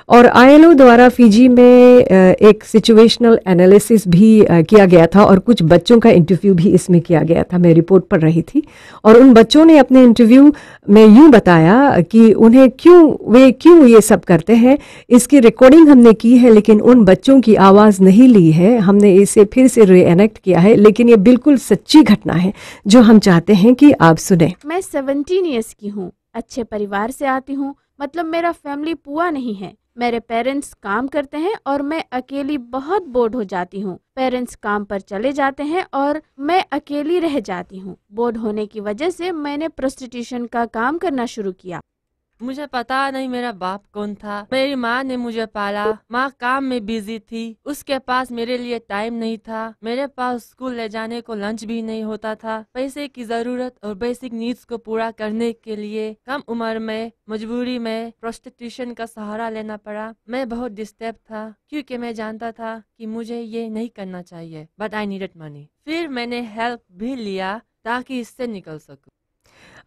और ILO द्वारा फीजी में एक सिचुएशनल एनालिसिस भी किया गया था और कुछ बच्चों का इंटरव्यू भी इसमें किया गया था। मैं रिपोर्ट पढ़ रही थी और उन बच्चों ने अपने इंटरव्यू में यूं बताया कि वे क्यों ये सब करते हैं। इसकी रिकॉर्डिंग हमने की है, लेकिन उन बच्चों की आवाज़ नहीं ली है। हमने इसे फिर से रीएनेक्ट किया है, लेकिन ये बिल्कुल सच्ची घटना है जो हम चाहते हैं कि आप सुने। मैं 17 ईयर्स की हूँ, अच्छे परिवार से आती हूँ, मतलब मेरा फैमिली पुआ नहीं है। मेरे पेरेंट्स काम करते हैं और मैं अकेली बहुत बोर्ड हो जाती हूँ। पेरेंट्स काम पर चले जाते हैं और मैं अकेली रह जाती हूँ। बोर्ड होने की वजह से मैंने प्रोस्टिट्यूशन का काम करना शुरू किया। मुझे पता नहीं मेरा बाप कौन था। मेरी माँ ने मुझे पाला। माँ काम में बिजी थी, उसके पास मेरे लिए टाइम नहीं था। मेरे पास स्कूल ले जाने को लंच भी नहीं होता था। पैसे की जरूरत और बेसिक नीड्स को पूरा करने के लिए कम उम्र में मजबूरी में प्रोस्टिट्यूशन का सहारा लेना पड़ा। मैं बहुत डिस्टर्ब था क्योंकि मैं जानता था कि मुझे ये नहीं करना चाहिए, बट आई नीडेड मनी। फिर मैंने हेल्प भी लिया ताकि इससे निकल सकूं।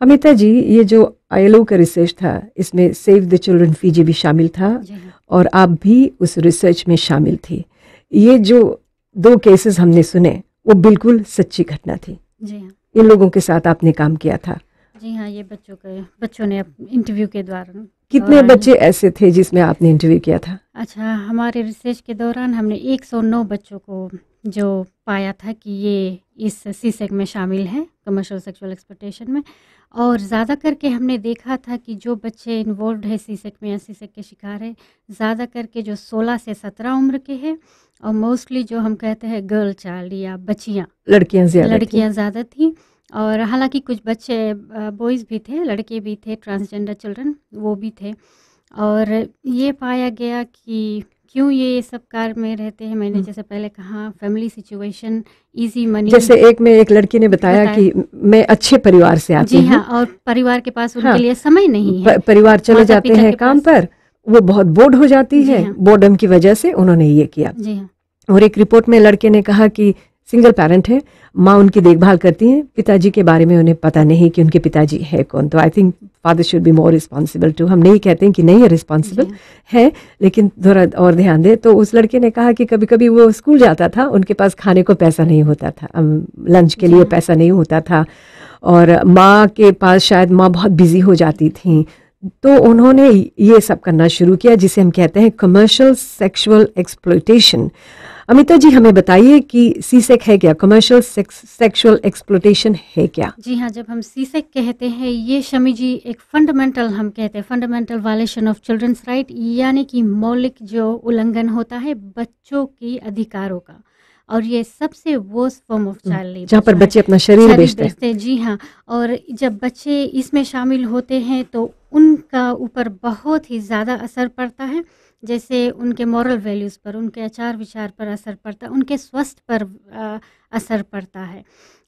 अमिता जी, ये जो ILO का रिसर्च था इसमें सेव द चिल्ड्रन फीजी भी शामिल था और आप भी उस रिसर्च में शामिल थी। ये जो 2 केसेस हमने सुने वो बिल्कुल सच्ची घटना थी। जी हाँ, इन लोगों के साथ आपने काम किया था। जी हाँ, ये बच्चों ने इंटरव्यू के दौरान। कितने बच्चे ऐसे थे जिसमें आपने इंटरव्यू किया था? अच्छा, हमारे रिसर्च के दौरान हमने 109 बच्चों को जो पाया था कि ये इस सीसेक में शामिल हैं, कमर्शियल सेक्सुअल एक्सप्लॉयटेशन में। और ज़्यादा करके हमने देखा था कि जो बच्चे इन्वॉल्व है सीसेक में या सीसेक के शिकार है, ज़्यादा करके जो 16 से 17 उम्र के हैं और मोस्टली जो हम कहते हैं गर्ल चाइल्ड या बच्चियाँ, लड़कियाँ ज़्यादा थी। और हालांकि कुछ बच्चे बॉयज़ भी थे, लड़के भी थे, ट्रांसजेंडर चिल्ड्रन वो भी थे। और ये पाया गया कि क्यों ये सब कार में रहते हैं। मैंने जैसे पहले कहा, फैमिली सिचुएशन, इजी मनी। जैसे एक लड़की ने बताया कि मैं अच्छे परिवार से आती हूँ। जी हाँ, और परिवार के पास उनके लिए समय नहीं है। परिवार चले जाते हैं काम पर, वो बहुत बोर्ड हो जाती है। बोर्डम की वजह से उन्होंने ये किया। जी हाँ। और एक रिपोर्ट में लड़के ने कहा कि सिंगल पेरेंट है, माँ उनकी देखभाल करती हैं, पिताजी के बारे में उन्हें पता नहीं कि उनके पिताजी है कौन। तो I think father should be more responsible too. हम नहीं कहते हैं कि नहीं है, रिस्पॉन्सिबल है, लेकिन थोड़ा और ध्यान दे। तो उस लड़के ने कहा कि कभी कभी वो स्कूल जाता था, उनके पास खाने को पैसा नहीं होता था, लंच के लिए पैसा नहीं होता था, और माँ के पास शायद माँ बहुत बिजी हो जाती थी। तो उन्होंने ये सब करना शुरू किया जिसे हम कहते हैं कमर्शियल सेक्सुअल एक्सप्लॉयटेशन। अमिता जी, हमें बताइए कि सीसेक है क्या, कमर्शियल सेक्सुअल एक्सप्लॉयटेशन है क्या? जी हाँ, जब हम सीसेक कहते हैं, ये शमी जी एक फंडामेंटल, हम कहते हैं fundamental violation of children's right, यानी कि मौलिक जो उल्लंघन होता है बच्चों की अधिकारों का। और ये सबसे worst form of child labour, जहाँ पर बच्चे अपना शरीर बेचते हैं। जी हाँ, और जब बच्चे इसमें शामिल होते हैं तो उनका ऊपर बहुत ही ज़्यादा असर पड़ता है। जैसे उनके मॉरल वैल्यूज़ पर, उनके आचार विचार पर असर पड़ता है, उनके स्वास्थ्य पर असर पड़ता है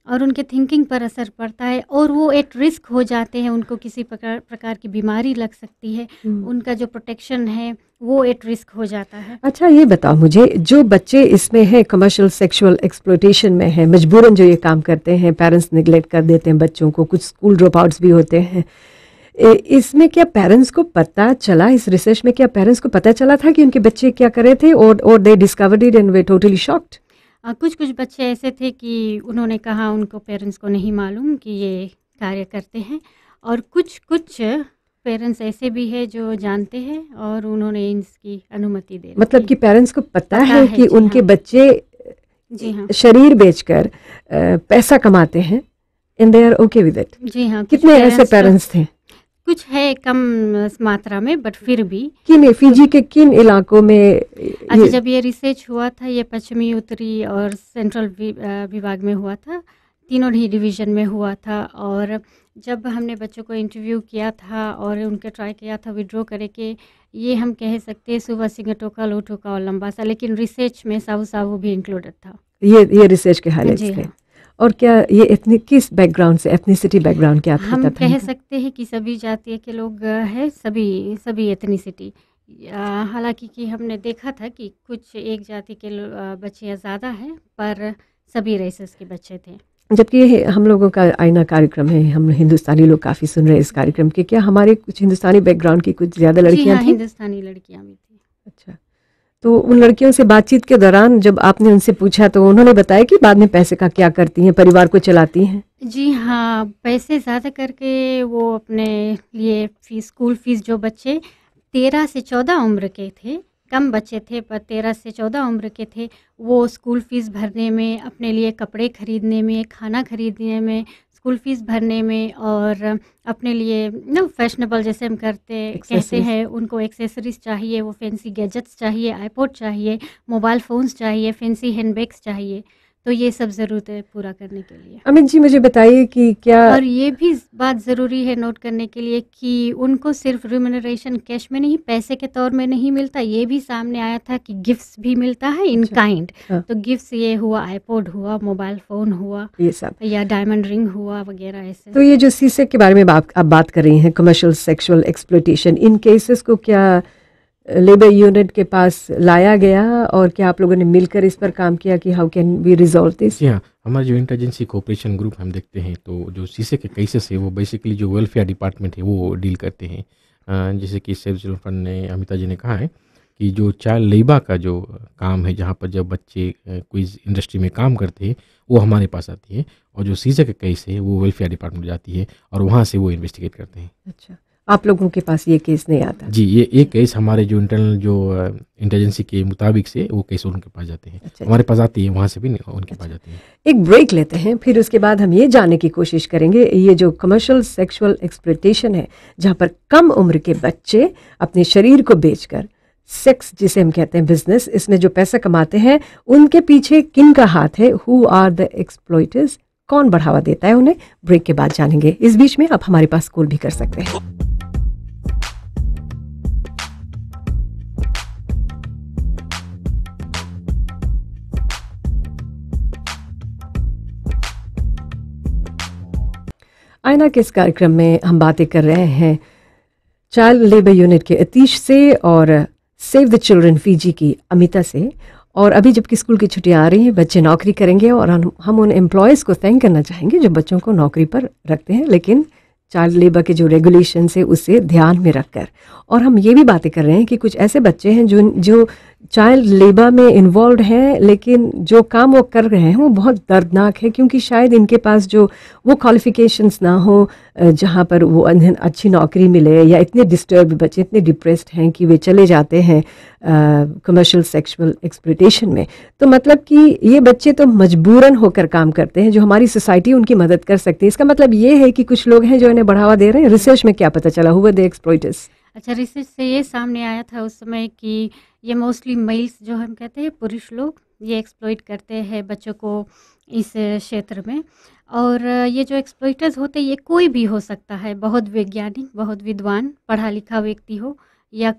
और उनके थिंकिंग पर असर पड़ता है। और वो एट रिस्क हो जाते हैं, उनको किसी प्रकार की बीमारी लग सकती है, उनका जो प्रोटेक्शन है वो एट रिस्क हो जाता है। अच्छा, ये बताओ मुझे, जो बच्चे इसमें हैं, कमर्शियल सेक्सुअल एक्सप्लॉयटेशन में है, मजबूरन जो ये काम करते हैं, पेरेंट्स निगलेक्ट कर देते हैं बच्चों को, कुछ स्कूल ड्रॉप आउट्स भी होते हैं, इसमें क्या पेरेंट्स को पता चला, इस रिसर्च में क्या पेरेंट्स को पता चला था कि उनके बच्चे क्या कर रहे थे, और दे discovered it and way totally shocked? कुछ बच्चे ऐसे थे कि उन्होंने कहा उनको पेरेंट्स को नहीं मालूम कि ये कार्य करते हैं, और कुछ पेरेंट्स ऐसे भी है जो जानते हैं और उन्होंने इसकी अनुमति दे, मतलब कि पेरेंट्स को पता है कि उनके बच्चे जी हाँ शरीर बेचकर पैसा कमाते हैं, and they are okay with it. जी हाँ, कितने ऐसे पेरेंट्स थे? कुछ है कम मात्रा में, बट फिर भी। किन फिजी के किन इलाकों में अच्छा, जब ये रिसर्च हुआ था, ये पश्चिमी, उत्तरी और सेंट्रल विभाग में हुआ था, तीनों ही डिवीज़न में हुआ था। और जब हमने बच्चों को इंटरव्यू किया था और उनके ट्राई किया था विड्रॉ करे के, ये हम कह सकते हैं सुबह सिंगटोका, लोटोका और लंबा सा, लेकिन रिसर्च में साहू साहू भी इंक्लूडेड था। ये रिसर्च के हाईलाइट्स जी थे। हाँ। और क्या ये एथनिक किस बैकग्राउंड से, एथनिसिटी बैकग्राउंड क्या था? हम कह सकते हैं कि सभी जाति के लोग हैं, सभी एथनिसिटी। हालांकि कि हमने देखा था कि कुछ एक जाति के बच्चे ज़्यादा हैं, पर सभी रेसेस के बच्चे थे। जबकि ये हम लोगों का आईना कार्यक्रम है, हम हिंदुस्तानी लोग काफ़ी सुन रहे हैं इस कार्यक्रम के, क्या हमारे कुछ हिंदुस्तानी बैकग्राउंड की कुछ ज़्यादा लड़कियां थी? हिंदुस्तानी लड़कियां भी थी। अच्छा, तो उन लड़कियों से बातचीत के दौरान जब आपने उनसे पूछा तो उन्होंने बताया कि बाद में पैसे का क्या करती हैं, परिवार को चलाती हैं? जी हाँ, पैसे ज़्यादा करके वो अपने लिए स्कूल फीस, जो बच्चे 13 से 14 उम्र के थे, कम बच्चे थे पर 13 से 14 उम्र के थे, वो स्कूल फीस भरने में, अपने लिए कपड़े खरीदने में, खाना खरीदने में, स्कूल फीस भरने में, और अपने लिए फैशनेबल जैसे हम कहते हैं, उनको एक्सेसरीज चाहिए, वो फैंसी गैजेट्स चाहिए, आईपॉड चाहिए, मोबाइल फ़ोन्स चाहिए, फैंसी हैंडबैग्स चाहिए, तो ये सब ज़रूरतें पूरा करने के लिए। अमित जी मुझे बताइए कि क्या, और ये भी बात ज़रूरी है नोट करने के लिए कि उनको सिर्फ रिम्यूनरेशन कैश में नहीं, पैसे के तौर में नहीं मिलता, ये भी सामने आया था कि गिफ्ट्स भी मिलता है इन काइंड। तो गिफ्ट्स ये हुआ, आईपॉड हुआ, मोबाइल फ़ोन हुआ, ये सब, या डायमंड रिंग हुआ वगैरह ऐसे। तो ये जो सीसेक के बारे में आप बात कर रही हैं, कमर्शियल सेक्सुअल एक्सप्लॉयटेशन, इन केसेस को क्या लेबर यूनिट के पास लाया गया और क्या आप लोगों ने मिलकर इस पर काम किया कि how can we resolve this? जी हाँ, हमारा जो इंटरजेंसी कोऑपरेशन ग्रुप हम देखते हैं, तो जो सीसे के केसेस है वो बेसिकली जो वेलफेयर डिपार्टमेंट है वो डील करते हैं। जैसे कि सेव चिल्ड्रन फंड ने, अमिता जी ने कहा है कि जो चाइल्ड लेबर का जो काम है, जहाँ पर जब बच्चे कोई इंडस्ट्री में काम करते हैं, वो हमारे पास आती है, और जो सीसे का केस है वो वेलफेयर डिपार्टमेंट जाती है और वहाँ से वो इन्वेस्टिगेट करते हैं। अच्छा, आप लोगों के पास ये केस नहीं आता? जी, ये एक केस हमारे जो इंटरनल जो इंटेलिजेंसी के मुताबिक से वो केस उनके पास जाते हैं। अच्छा, हमारे पास आती है, वहाँ से भी नहीं, उनके पास जाती है। एक ब्रेक लेते हैं, फिर उसके बाद हम ये जानने की कोशिश करेंगे ये जो कमर्शियल सेक्सुअल एक्सप्लॉयटेशन है, जहाँ पर कम उम्र के बच्चे अपने शरीर को बेचकर, सेक्स जिसे हम कहते हैं बिजनेस, इसमें जो पैसा कमाते हैं, उनके पीछे किन का हाथ है? Who are the exploiters? कौन बढ़ावा देता है उन्हें? ब्रेक के बाद जानेंगे। इस बीच में आप हमारे पास कॉल भी कर सकते हैं। आईना के इस कार्यक्रम में हम बातें कर रहे हैं चाइल्ड लेबर यूनिट के अतीश से और सेव द चिल्ड्रन फीजी की अमिता से। और अभी जबकि स्कूल की छुट्टियां आ रही हैं, बच्चे नौकरी करेंगे और हम उन एम्प्लॉयज़ को थैंक करना चाहेंगे जो बच्चों को नौकरी पर रखते हैं, लेकिन चाइल्ड लेबर के जो रेगुलेशन है उसे ध्यान में रखकर। और हम ये भी बातें कर रहे हैं कि कुछ ऐसे बच्चे हैं जो चाइल्ड लेबर में इन्वॉल्व हैं, लेकिन जो काम वो कर रहे हैं वो बहुत दर्दनाक है, क्योंकि शायद इनके पास जो वो क्वालिफिकेशंस ना हो जहाँ पर वो अच्छी नौकरी मिले, या इतने डिस्टर्ब बच्चे, इतने डिप्रेस्ड हैं कि वे चले जाते हैं कमर्शियल सेक्सुअल एक्सप्लॉयटेशन में। तो मतलब कि ये बच्चे तो मजबूरन होकर काम करते हैं, जो हमारी सोसाइटी उनकी मदद कर सकती है। इसका मतलब ये है कि कुछ लोग हैं जो इन्हें बढ़ावा दे रहे हैं। रिसर्च में क्या पता चला? हुआ द एक्सप्लॉयटर्स? अच्छा, रिसर्च से ये सामने आया था उस समय कि ये मोस्टली मेल्स, जो हम कहते हैं पुरुष लोग, ये एक्सप्लॉइट करते हैं बच्चों को इस क्षेत्र में। और ये जो एक्सप्लॉइटर्स होते हैं, ये कोई भी हो सकता है, बहुत वैज्ञानिक, बहुत विद्वान, पढ़ा लिखा व्यक्ति हो या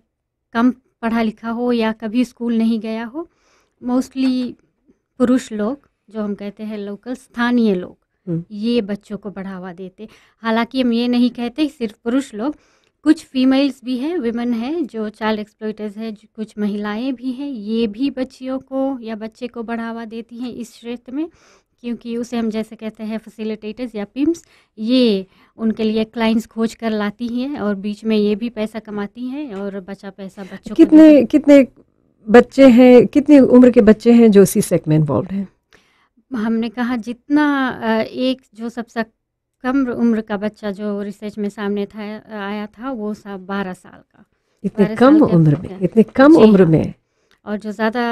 कम पढ़ा लिखा हो या कभी स्कूल नहीं गया हो। मोस्टली पुरुष लोग, जो हम कहते हैं लोकल, स्थानीय लोग, ये बच्चों को बढ़ावा देते। हालांकि हम ये नहीं कहते सिर्फ पुरुष लोग, कुछ फीमेल्स भी हैं, विमेन हैं जो चाइल्ड एक्सप्लॉयटर्स है, कुछ महिलाएं भी हैं, ये भी बच्चियों को या बच्चे को बढ़ावा देती हैं इस क्षेत्र में, क्योंकि उसे हम जैसे कहते हैं फैसिलिटेटर्स या पिम्स। ये उनके लिए क्लाइंट्स खोज कर लाती हैं और बीच में ये भी पैसा कमाती हैं और बचा पैसा बच्चों को। कितने बच्चे हैं, कितनी उम्र के बच्चे हैं जो सीसेक में इन्वॉल्व हैं? हमने कहा जितना एक जो सबसे कम उम्र का बच्चा जो रिसर्च में सामने आया था, वो 12 साल का। इतने कम उम्र में, इतने कम उम्र में। और जो ज़्यादा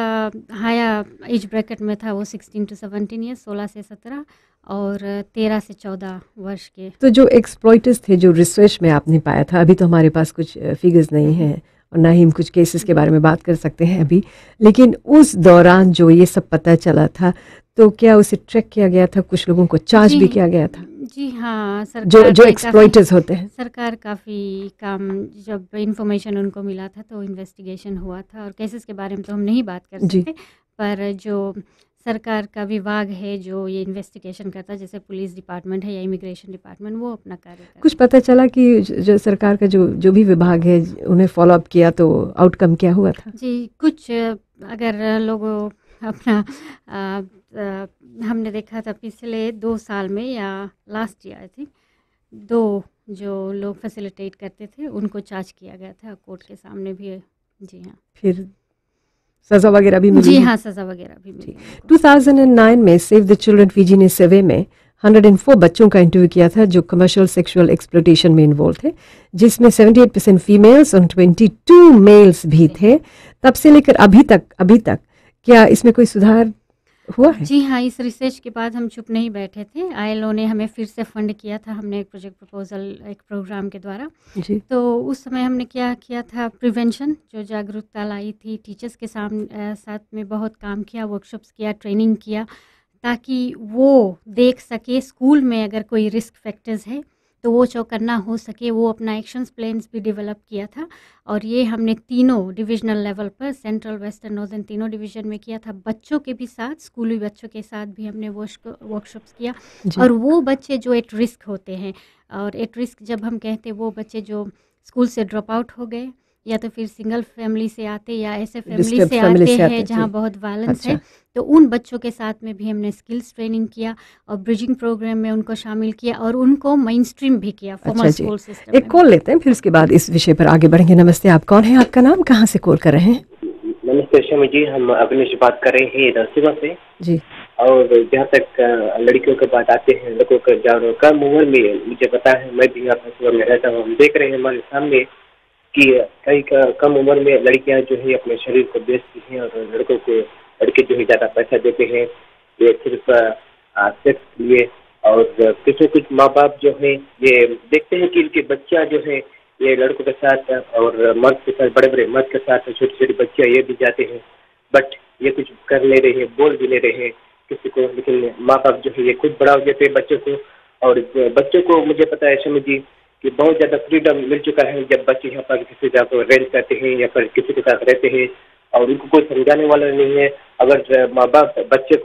हाया एज ब्रैकेट में था वो 16 to 17 ईयर्स, 16 से 17, और 13 से 14 वर्ष के। तो जो एक्सप्लॉइटर्स थे जो रिसर्च में आपने पाया था, अभी तो हमारे पास कुछ फिगर्स नहीं हैं और ना ही हम कुछ केसेस के बारे में बात कर सकते हैं अभी, लेकिन उस दौरान जो ये सब पता चला था तो क्या उसे ट्रैक किया गया था, कुछ लोगों को चार्ज भी किया गया था? जी हाँ, जो एक्सप्लॉइटर्स होते हैं। सरकार काफ़ी काम, जब इंफॉर्मेशन उनको मिला था तो इन्वेस्टिगेशन हुआ था, और केसेस के बारे में तो हम नहीं बात कर सकते, पर जो सरकार का विभाग है जो ये इन्वेस्टिगेशन करता है, जैसे पुलिस डिपार्टमेंट है या इमिग्रेशन डिपार्टमेंट, वो अपना कार्य करता है। कुछ पता चला कि जो सरकार का जो भी विभाग है उन्हें फॉलो अप किया तो आउटकम क्या हुआ था? जी, कुछ अगर लोगों अपना हमने देखा था पिछले 2 साल में या लास्ट ईयर आई थिंक, 2 जो लोग फैसिलिटेट करते थे उनको चार्ज किया गया था कोर्ट के सामने भी। जी हाँ, फिर सज़ा वगैरह भी मिली? जी हाँ, सज़ा वगैरह भी मिली। 2009 में सेव द चिल्ड्रन फीजी ने सर्वे में 104 बच्चों का इंटरव्यू किया था जो कमर्शियल सेक्सुअल एक्सप्लॉयटेशन में इन्वॉल्व थे, जिसमें 78% फीमेल्स और 22 मेल्स भी थे। तब से लेकर अभी तक क्या इसमें कोई सुधार हुआ है? जी हाँ, इस रिसर्च के बाद हम चुप नहीं बैठे थे। ILO ने हमें फिर से फंड किया था, हमने एक प्रोजेक्ट प्रपोजल एक प्रोग्राम के द्वारा जी। तो उस समय हमने क्या किया था, प्रिवेंशन, जो जागरूकता लाई थी, टीचर्स के साथ में बहुत काम किया, वर्कशॉप्स किया, ट्रेनिंग किया, ताकि वो देख सके स्कूल में अगर कोई रिस्क फैक्टर्स है तो वो चौकन्ना हो सके। वो अपना एक्शंस प्लान्स भी डेवलप किया था, और ये हमने तीनों डिविजनल लेवल पर, सेंट्रल, वेस्टर्न, नॉर्दर्न, तीनों डिवीजन में किया था। बच्चों के भी साथ, स्कूली बच्चों के साथ भी हमने वर्कशॉप्स किया। और वो बच्चे जो एट रिस्क होते हैं, और एट रिस्क जब हम कहते हैं वो बच्चे जो स्कूल से ड्रॉप आउट हो गए, या तो फिर सिंगल फैमिली से आते, या ऐसे फैमिली से आते हैं जहाँ बहुत वायलेंस है, तो उन बच्चों के साथ में भी हमने स्किल्स ट्रेनिंग किया और ब्रिजिंग प्रोग्राम में उनको शामिल किया और उनको मेन स्ट्रीम भी किया फॉर्मल स्कूल सिस्टम। एक कॉल लेते हैं, फिर उसके बाद इस विषय पर आगे बढ़ेंगे। नमस्ते, आप कौन है, आपका नाम, कहाँ से कॉल कर रहे हैं? नमस्ते शमी जी, हम अभिनव से बात कर रहे हैं नरसिम्हा से जी। और जहाँ तक लड़कियों की बात आते हैं, लड़कों का जहाँ कम उम्र में, मुझे पता है, मैं भी यहाँ पर में रहता हूँ, हम देख रहे हैं हमारे सामने कि कई कम उम्र में लड़कियां जो है अपने शरीर को बेचती हैं और लड़के जो है ज़्यादा पैसा देते हैं, ये सिर्फ सेक्स के लिए। और कुछ माँ बाप जो है ये देखते हैं कि इनके बच्चा जो है ये लड़कों के साथ और मर्द के साथ, बड़े बड़े मर्द के साथ छोटी छोटी बच्चियाँ ये भी जाते हैं, बट ये कुछ कर नहीं रहे हैं, बोल भी नहीं रहे हैं किसी को। लेकिन माँ बाप जो है ये खुद बड़ा हो जाते हैं बच्चों को, और बच्चों को मुझे पता है शमी जी कि बहुत ज़्यादा फ्रीडम मिल चुका है। जब बच्चे यहाँ पर किसी जगह को रेंट करते हैं या फिर किसी के साथ रहते हैं और उनको कोई समझाने वाला नहीं है, अगर माँ बाप बच्चों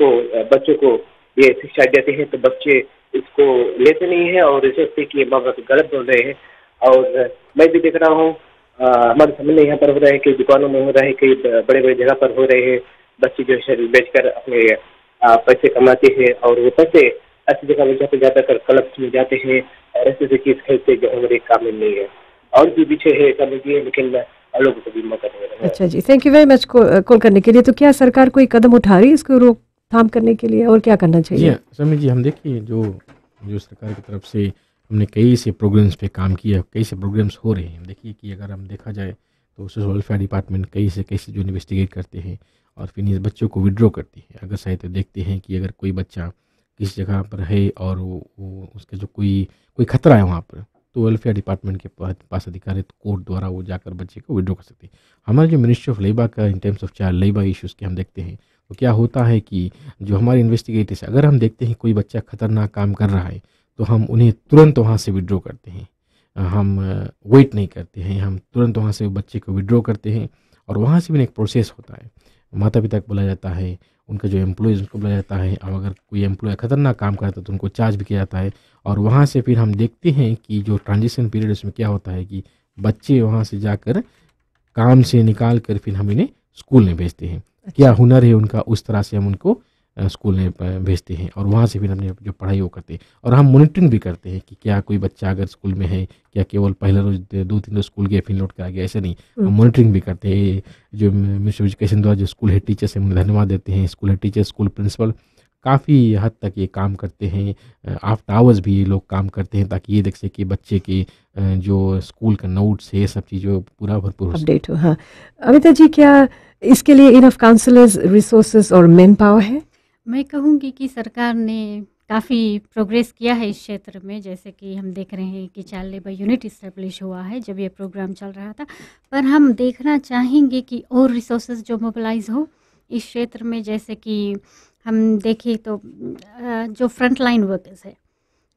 को ये शिक्षा देते हैं तो बच्चे इसको लेते नहीं है और सोचते कि माँ बाप गलत बोल रहे हैं। और मैं भी देख रहा हूँ हमारे सामने यहाँ पर हो रहा है, कई दुकानों में हो रहा है, कई बड़े बड़े जगह पर हो रहे हैं, बच्चे जो है बेचकर अपने पैसे कमाते हैं और वो पैसे ऐसी जगह में जाते जाकर क्लब्स में जाते हैं और ऐसे चीज खेलते जो हमारे काबिल नहीं है। और भी पीछे है समझिए, लेकिन लोगों को भी मौका दे रहे हैं। अच्छा जी, thank you very much call करने के लिए। तो क्या सरकार कोई कदम उठा रही है इसको रोकथाम करने के लिए, और क्या करना चाहिए? जी समी जी, हम देखिए जो सरकार की तरफ से हमने कई से प्रोग्राम्स पे काम किया, कई से प्रोग्राम्स हो रहे हैं। देखिए कि अगर हम देखा जाए तो सोशल वेलफेयर डिपार्टमेंट कई से जो इन्वेस्टिगेट करते हैं और फिर इस बच्चों को विड्रॉ करती है। अगर शायद देखते हैं कि अगर कोई बच्चा किस जगह पर है और वो उसके जो कोई खतरा है वहाँ पर, तो वेलफेयर डिपार्टमेंट के पास अधिकारी कोर्ट द्वारा वो जाकर बच्चे को विड्रॉ कर सकते हैं। हमारे जो मिनिस्ट्री ऑफ लेबर का in terms of child labour issues के हम देखते हैं तो क्या होता है कि जो हमारे इन्वेस्टिगेटर्स, अगर हम देखते हैं कोई बच्चा खतरनाक काम कर रहा है तो हम उन्हें तुरंत वहाँ से विड्रॉ करते हैं। हम वेट नहीं करते हैं, हम तुरंत वहाँ से बच्चे को विड्रॉ करते हैं और वहाँ से भी एक प्रोसेस होता है। माता पिता को बुलाया जाता है, उनका जो एम्प्लॉयज़ उनको बुलाया जाता है, और अगर कोई एम्प्लॉय खतरनाक काम करता है तो उनको चार्ज भी किया जाता है। और वहाँ से फिर हम देखते हैं कि जो ट्रांजिशन पीरियड उसमें क्या होता है कि बच्चे वहाँ से जाकर काम से निकाल कर फिर हम इन्हें स्कूल में भेजते हैं। क्या हुनर है उनका, उस तरह से हम उनको स्कूल में भेजते हैं और वहाँ से फिर हमने जो पढ़ाई वो करते हैं। और हम मॉनिटरिंग भी करते हैं कि क्या कोई बच्चा अगर स्कूल में है, क्या केवल पहले रोज 2-3 रोज स्कूल गया फिर लौट कर आ गया, ऐसे नहीं, हम मॉनिटरिंग भी करते हैं। जो मिनिस्ट्री ऑफ एजुकेशन द्वारा जो स्कूल हेड टीचर्स हैं उन्हें धन्यवाद देते हैं। School head teacher, school principal काफ़ी हद तक ये काम करते हैं, आफ्टर आवर्स भी ये लोग काम करते हैं ताकि ये देख सके कि बच्चे के जो स्कूल का नोट्स है सब चीज़ों पूरा भरपूर अपडेट हो। हाँ अमिता जी, क्या इसके लिए इनफ काउंसलर्स, रिसोर्सेज और मैन पावर है? मैं कहूँगी कि सरकार ने काफ़ी प्रोग्रेस किया है इस क्षेत्र में। जैसे कि हम देख रहे हैं कि चाइल्ड लेबर यूनिट इस्टेब्लिश हुआ है जब ये प्रोग्राम चल रहा था, पर हम देखना चाहेंगे कि और रिसोर्सेज जो मोबिलाइज हो इस क्षेत्र में। जैसे कि हम देखें तो जो फ्रंट लाइन वर्कर्स है,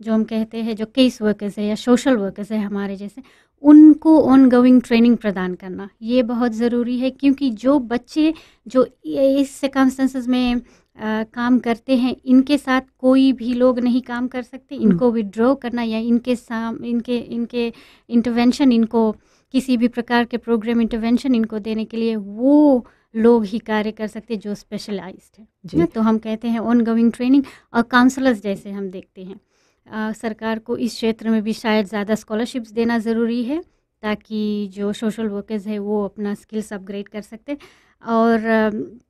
जो हम कहते हैं जो केस वर्कर्स है या सोशल वर्कर्स है हमारे जैसे, उनको ऑनगोइंग ट्रेनिंग प्रदान करना ये बहुत ज़रूरी है। क्योंकि जो बच्चे जो इस सर्कमस्टेंसेस में काम करते हैं, इनके साथ कोई भी लोग नहीं काम कर सकते। इनको विड्रॉ करना या इनके इंटरवेंशन, इनको किसी भी प्रकार के प्रोग्राम इंटरवेंशन इनको देने के लिए वो लोग ही कार्य कर सकते जो स्पेशलाइज्ड है। तो हम कहते हैं ऑनगोइंग ट्रेनिंग। और काउंसलर्स जैसे हम देखते हैं सरकार को इस क्षेत्र में भी शायद ज़्यादा स्कॉलरशिप्स देना ज़रूरी है ताकि जो सोशल वर्कर्स है वो अपना स्किल्स अपग्रेड कर सकते। और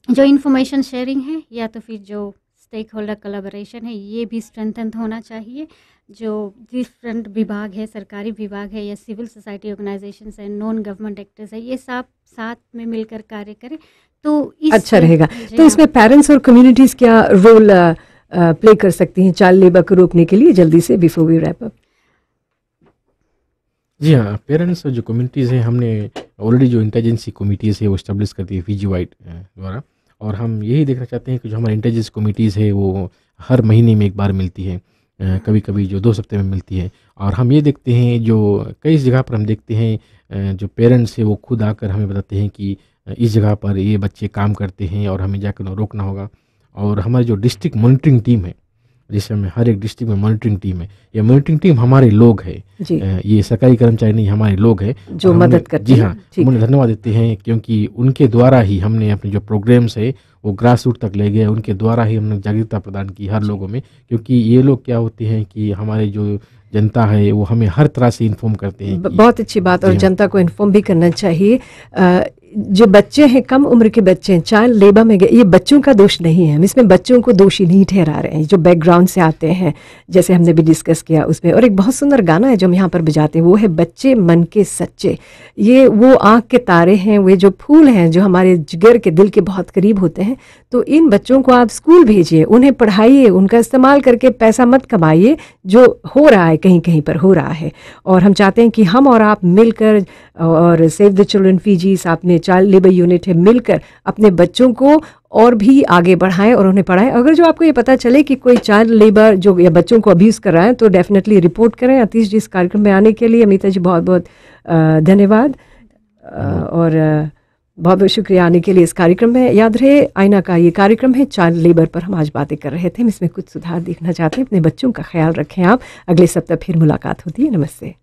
जो इंफॉर्मेशन शेयरिंग है या तो फिर जो स्टेक होल्डर कोलैबोरेशन है ये भी स्ट्रेंथन होना चाहिए। जो डिफरेंट विभाग है, सरकारी विभाग है या सिविल सोसाइटी ऑर्गेनाइजेशंस है, नॉन गवर्नमेंट एक्टर्स है, ये सब साथ में मिलकर कार्य करें तो अच्छा रहेगा। तो इसमें पेरेंट्स और कम्युनिटीज़ क्या रोल प्ले कर सकती हैं चाइल्ड लेबर को रोकने के लिए? जल्दी से बिफोर वी रैप अप। जी हाँ, पेरेंट्स और जो कम्युनिटीज़ हैं, हमने ऑलरेडी जो इंटेलिजेंसी कमिटीज़ है वो इस्टेब्लिश कर दी है FIGY द्वारा। और हम यही देखना चाहते हैं कि जो हमारी इंटेलिजेंस कमिटीज़ है वो हर महीने में एक बार मिलती है, कभी कभी जो 2 हफ्ते में मिलती है। और हम ये देखते हैं जो कई जगह पर हम देखते हैं जो पेरेंट्स है वो खुद आकर हमें बताते हैं कि इस जगह पर ये बच्चे काम करते हैं और हमें जाकर रोकना होगा। और हमारी जो डिस्ट्रिक्ट मॉनिटरिंग टीम है, जैसे हमें हर एक डिस्ट्रिक्ट में मॉनिटरिंग टीम है, ये मॉनिटरिंग टीम हमारे लोग है, ये सरकारी कर्मचारी नहीं, हमारे लोग है जो मदद करते हैं। जी हाँ, हम उन्हें धन्यवाद देते हैं क्योंकि उनके द्वारा ही हमने अपने जो प्रोग्राम्स है वो ग्रास रूट तक ले गए। उनके द्वारा ही हमने जागरूकता प्रदान की हर लोगों में, क्योंकि ये लोग क्या होते हैं कि हमारे जो जनता है वो हमें हर तरह से इन्फॉर्म करते हैं। बहुत अच्छी बात। और जनता को इन्फॉर्म भी करना चाहिए। जो बच्चे हैं, कम उम्र के बच्चे हैं, चाइल्ड लेबर में गए, ये बच्चों का दोष नहीं है। हम इसमें बच्चों को दोषी नहीं ठहरा रहे हैं, जो बैकग्राउंड से आते हैं, जैसे हमने भी डिस्कस किया उसमें। और एक बहुत सुंदर गाना है जो हम यहाँ पर बजाते हैं, वो है बच्चे मन के सच्चे। ये वो आँख के तारे हैं, वे जो फूल हैं जो हमारे जिगर के दिल के बहुत करीब होते हैं। तो इन बच्चों को आप स्कूल भेजिए, उन्हें पढ़ाइए, उनका इस्तेमाल करके पैसा मत कमाइए, जो हो रहा है कहीं कहीं पर हो रहा है। और हम चाहते हैं कि हम और आप मिलकर, और सेव द चिल्ड्रन FIGY साथ में चाइल्ड लेबर यूनिट है, मिलकर अपने बच्चों को और भी आगे बढ़ाएं और उन्हें पढ़ाएं। अगर जो आपको ये पता चले कि कोई चाइल्ड लेबर जो या बच्चों को अब्यूज़ कर रहा है तो डेफिनेटली रिपोर्ट करें। आतिश जी, इस कार्यक्रम में आने के लिए अमिता जी बहुत बहुत धन्यवाद और बहुत बहुत शुक्रिया आने के लिए इस कार्यक्रम में। याद रहे, आईना का ये कार्यक्रम है, चाइल्ड लेबर पर हम आज बातें कर रहे थे। हम इसमें कुछ सुधार देखना चाहते हैं। अपने बच्चों का ख्याल रखें आप। अगले सप्ताह फिर मुलाकात होती है। नमस्ते।